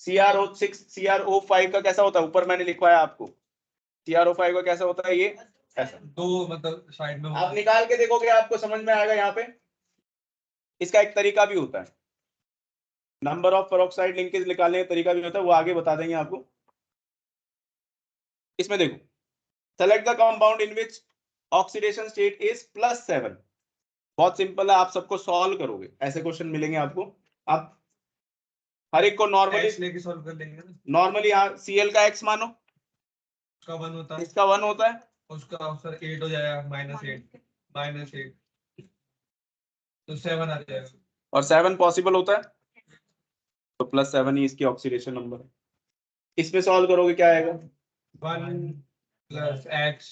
CrO6 CrO5 का कैसा होता है? ऊपर मैंने लिखवाया आपको. CrO5 का कैसा होता है? ये ऐसा. दो मतलब साइड में आप निकाल के देखोगे आपको समझ में आएगा. यहाँ पे इसका एक तरीका भी होता है, नंबर ऑफ पेरोक्साइड लिंकेज निकालने का तरीका भी होता है, वो आगे बता देंगे आपको. इसमें देखो, select the compound in which oxidation state is +7. बहुत सिंपल है, आप सबको सॉल्व करोगे, ऐसे क्वेश्चन मिलेंगे आपको. आप हर एक को लेके सॉल्व कर लेंगे ना. नॉर्मली यहाँ Cl का x मानो, उसका 1 होता है, इसका 1 होता है, उसका आंसर 8 हो जाएगा, -8 तो 7 आ जाएगा. और 7 पॉसिबल होता है, तो +7 ही इसकी ऑक्सीडेशन नंबर है. इसमें सॉल्व करोगे क्या आएगा? 1 + x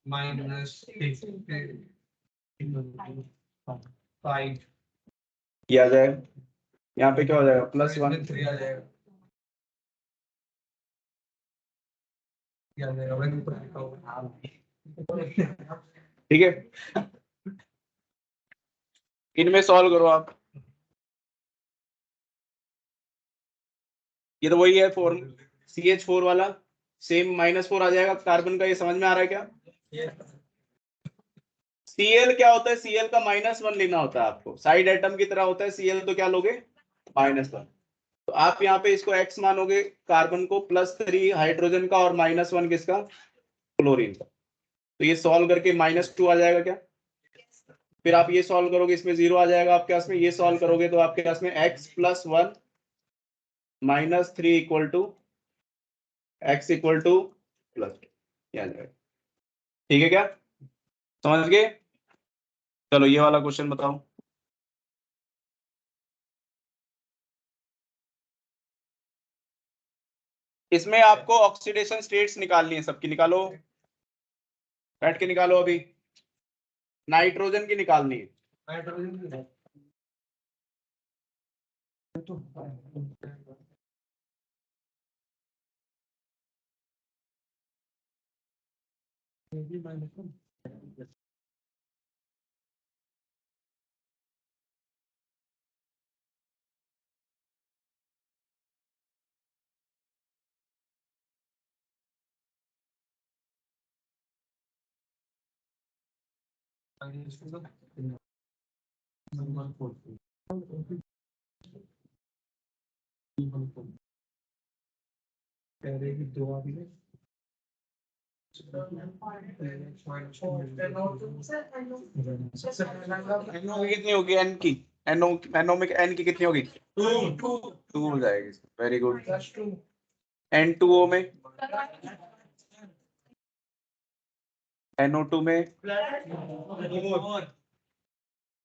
-5 ये आ जाएगा. यहाँ पे क्या हो जाएगा? +1. 3 आ जाएगा. क्या आ जाएगा? 1 ऊपर लिखा होगा. ठीक है, इनमें सॉल्व करो आप. ये तो वही है फॉर्म, CH4 वाला सेम -4 आ जाएगा कार्बन का. ये समझ में आ रहा है क्या? Cl क्या होता है? Cl का -1 लेना होता है आपको, साइड एटम की तरह होता है Cl. तो क्या लोगे? -1. तो आप यहाँ पे इसको x मानोगे कार्बन को, +3 हाइड्रोजन का और -1 किसका? क्लोरीन का. तो ये सॉल्व करके -2 आ जाएगा क्या? फिर आप ये सॉल्व करोगे, इसमें 0 आ जाएगा आपके पास में. ये सॉल्व करोगे तो आपके पास में x + 1 -3 = x = +2 आ जाएगा. ठीक है क्या? समझ गए? चलो ये वाला क्वेश्चन बताओ. इसमें आपको ऑक्सीडेशन स्टेट्स निकालनी है सबकी. निकालो, बैठ के निकालो. अभी नाइट्रोजन की निकालनी है. नाइट्रोजन पहले की 2 आ गई. NO की कितनी होगी? N की NO में N की कितनी होगी? 2 हो जाएगी. Very good. N2O में, NO2 में,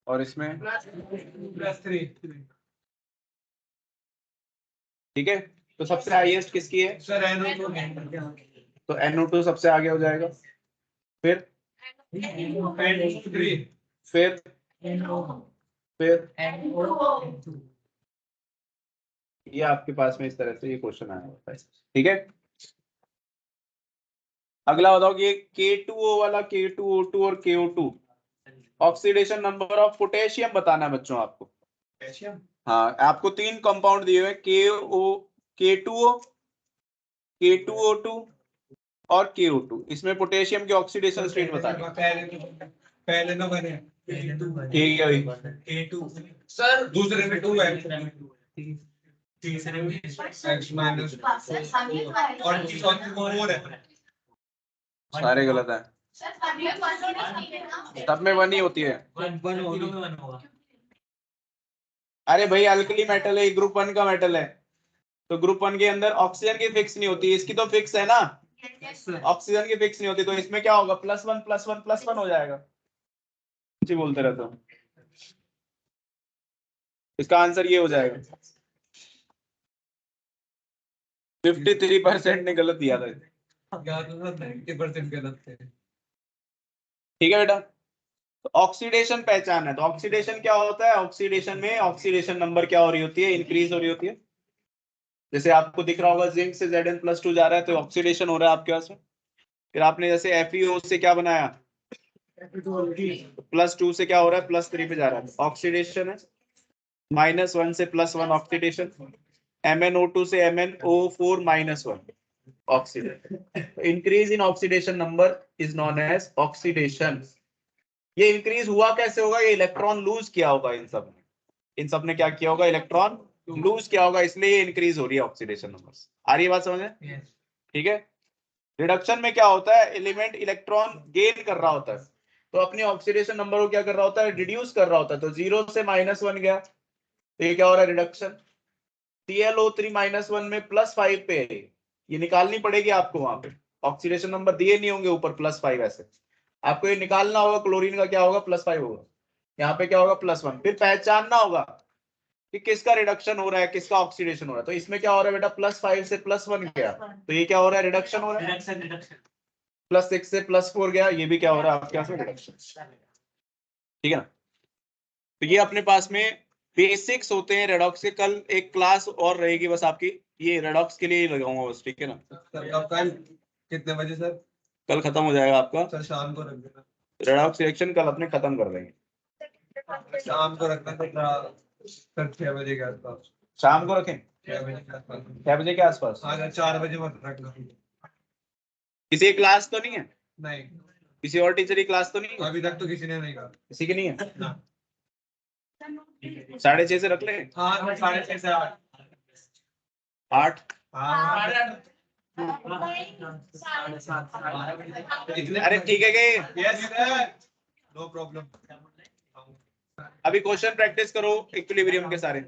और इसमें +3. ठीक है. तो सबसे हाईएस्ट किसकी है? सर NO2 तो NO2 सबसे आगे हो जाएगा. फिर फिर ये आपके पास में इस तरह से ये क्वेश्चन आया होता है. ठीक है. अगला बताओ कि ये K2O वाला, K2O2 और KO2 oxidation number of potassium बताना है बच्चों आपको. हाँ, आपको 3 कंपाउंड दिए हुए, K2O, K2O2 और KO2. इसमें पोटेशियम की ऑक्सीडेशन स्टेट बताना. पहले ना बने. ठीक है भाई. सर दूसरे में 2 है. तीसरे में x माइनस और चौथे में 4 है. सारे गलत है. सब में 1 ही होती है. 1 होगा. अरे भाई अल्कली मेटल है, ग्रुप 1 का मेटल है, तो ग्रुप 1 के अंदर ऑक्सीजन की फिक्स नहीं होती, इसकी तो फिक्स है ना, ऑक्सीजन की फिक्स नहीं होती, तो इसमें क्या होगा, +1 +1 +1 हो जाएगा। जी बोलते रहता हूँ, इसका आंसर ये हो जाएगा। 53% ने गलत दिया था। 90% गलत थे। ठीक है बेटा, तो ऑक्सीडेशन पहचान है, तो ऑक्सीडेशन क्या होता है, ऑक्सीडेशन में ऑक्सीडेशन नंबर क्या हो रही होती है, इंक्रीज हो रही होती है। जैसे आपको दिख रहा होगा जिंक से Zn+2 जा रहा है, तो ऑक्सीडेशन हो रहा है आपके पास में। फिर आपने जैसे FeO से क्या बनाया, +2 से क्या हो रहा है, +3 पे जा रहा है, ऑक्सीडेशन है। -1 से +1 ऑक्सीडेशन, MnO2 से MnO4 -1 oxidation. Increase in oxidation number is known as oxidation. ये इंक्रीज हुआ कैसे होगा, ये इलेक्ट्रॉन लूज किया होगा, इन सब ने क्या किया होगा, इलेक्ट्रॉन लूज किया होगा, इसलिए ये इंक्रीज हो रही है ऑक्सीडेशन नंबर। आ रही है बात समझ में? ठीक है। रिडक्शन में क्या होता है, एलिमेंट इलेक्ट्रॉन गेन कर रहा होता है, तो अपने ऑक्सीडेशन नंबर को क्या कर रहा होता है, रिड्यूस कर रहा होता है, तो 0 से -1 गया, तो ये क्या हो रहा है, रिडक्शन। ClO3 -1 में +5 पे है, ये निकालनी पड़ेगी आपको, वहां पे ऑक्सीडेशन नंबर दिए नहीं होंगे ऊपर +5, ऐसे आपको ये निकालना होगा, क्लोरीन का क्या होगा, +5 होगा, यहाँ पे क्या होगा, +1। फिर पहचानना होगा कि किसका रिडक्शन हो रहा है, किसका ऑक्सीडेशन हो रहा है, तो इसमें क्या हो रहा है बेटा, +5 से +1 गया, तो ये क्या हो रहा है, रिडक्शन हो रहा है। +6 से +4 गया, ये भी क्या हो रहा है आपके पास में, रिडक्शन। ठीक है ना, तो ये अपने पास में बेसिक्स होते हैं रेडॉक्स के। कल एक क्लास और रहेगी बस आपकी, ये रेडॉक्स के लिए ही लगाऊंगा बस, ठीक है ना। कल कितने बजे सर? कल खत्म हो जाएगा आपका सर शाम को रख देना। रेडॉक्स रिएक्शन, कल अपने खत्म कर देंगे। शाम को रखना सर 6 बजे के आसपास। शाम को रखें 6 बजे के आसपास। 6 बजे के आसपास। हाँ 4 बजे मत रखना। किसी की क्लास तो नहीं है, नहीं किसी और टीचर की क्लास तो नहीं है, अभी तक तो किसी ने नहीं कहा। किसी की नहीं है। ना 6:30 से रख ले, हाँ 6:30 से 8। 8। हाँ अरे ठीक है कि यस सर, नो प्रॉब्लम। अभी क्वेश्चन प्रैक्टिस करो इक्विलिब्रियम के सारे,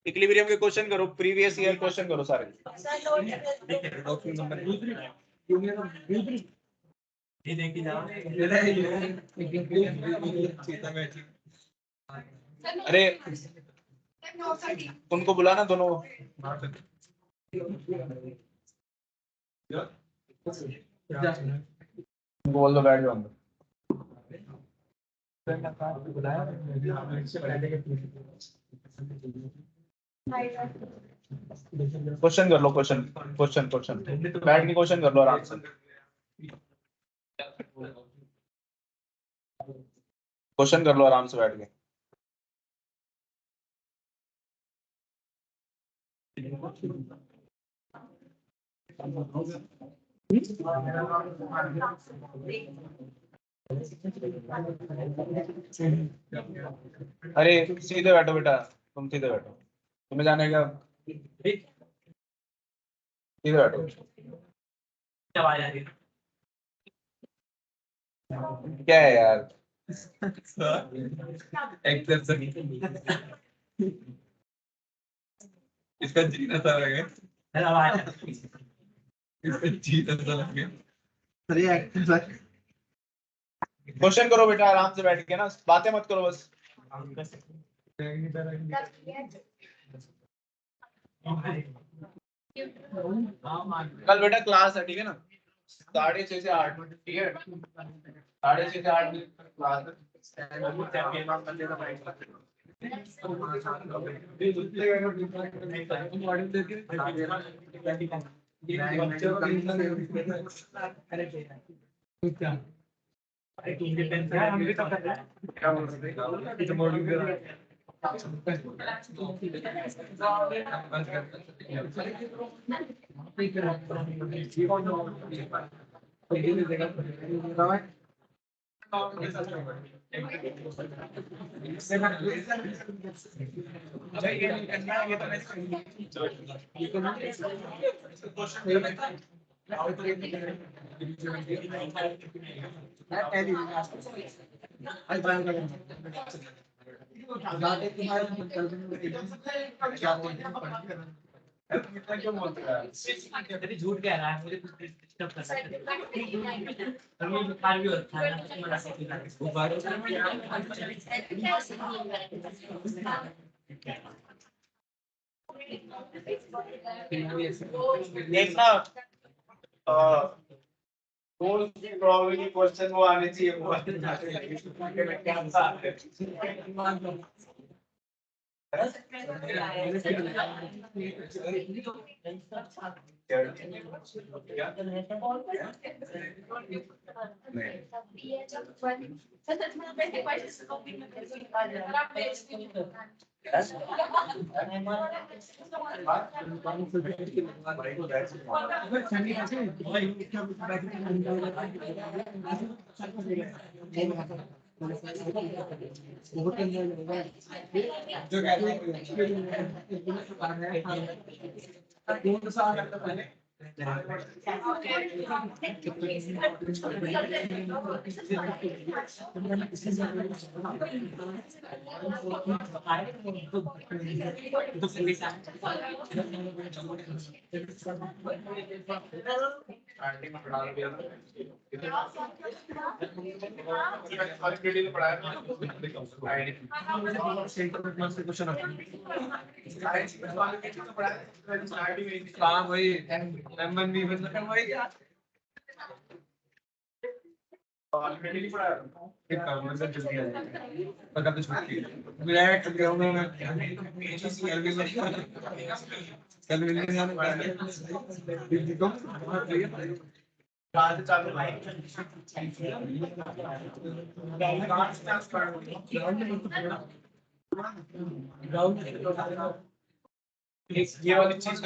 इक्विलिब्रियम के क्वेश्चन करो, प्रीवियस ईयर क्वेश्चन करो सारे। ये देखी जाओ। अरे उनको बुलाना दोनों को। उनको बोल दो बैठ जाओ अंदर। क्वेश्चन कर लो, क्वेश्चन क्वेश्चन क्वेश्चन बैठ के क्वेश्चन कर लो आराम से, क्वेश्चन कर लो आराम से बैठ के। अरे सीधे बैठो बेटा, तुम सीधे बैठो, तुम्हें जाने का, सीधे बैठो। क्या है यार, इसका जीना था लगे, इसका जीना था लगे। क्वेश्चन करो बेटा आराम से बैठ के ना, बातें मत करो बस। कल बेटा क्लास है, ठीक है ना, 6:30 से 8, ठीक है, 6:30 से 8 क्लास जाते तुम्हारे क्यों बोलते हैं? अरे झूठ कह रहा है, मुझे कुछ डिस्टर्ब कर रहा है। और मुझे बुखार भी होता है ना, तो मना से खिला के। बुखार देखना कौन सी प्रोबेबिलिटी क्वेश्चन वो आने चाहिए वो क्या जो कौन सा आ रहा था पहले हाँ वही M1 V1 वही क्या एक काम मतलब जल्दी आ जाएगा पता तो छुट्टी मैं गया हूँ मैं कल मिलने जाने वाला है दिल्ली को कहाँ से चालू ये वाली चीज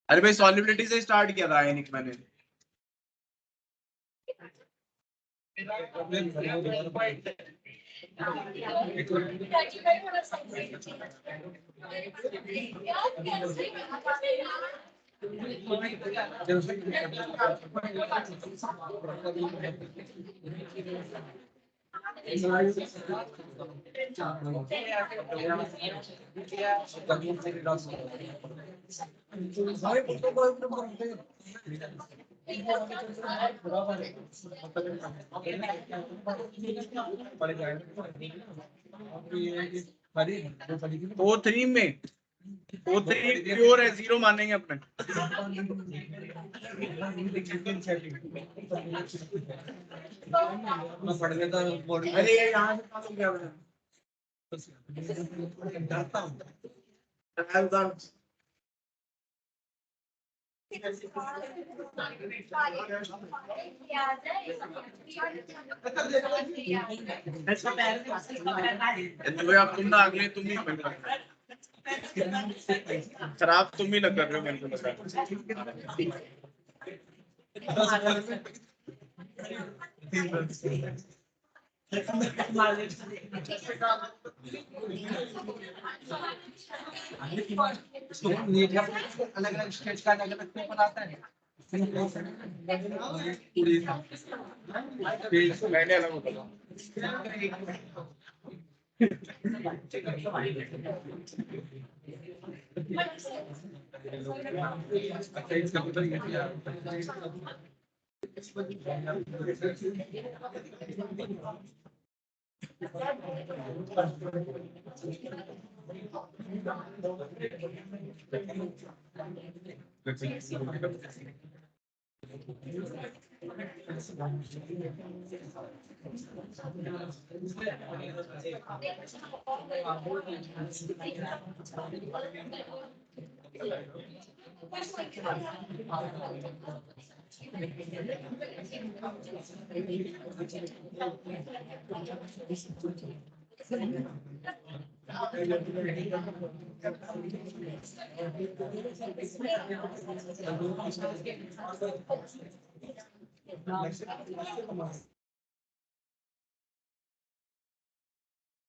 अरे भाई सॉल्युबिलिटी से स्टार्ट किया था आयनिक मैंने O3 में O3 प्योर है जीरो मानेंगे अपने पढ़ लेता अरे यहाँ से क्या डरता हूँ अब तुम ना अगले तुम ही खराब तुम ही ना कर रहे हो मेरे को बता अलग अलग स्टेज का अलग अलग पेपर आता है मैंने अलग होता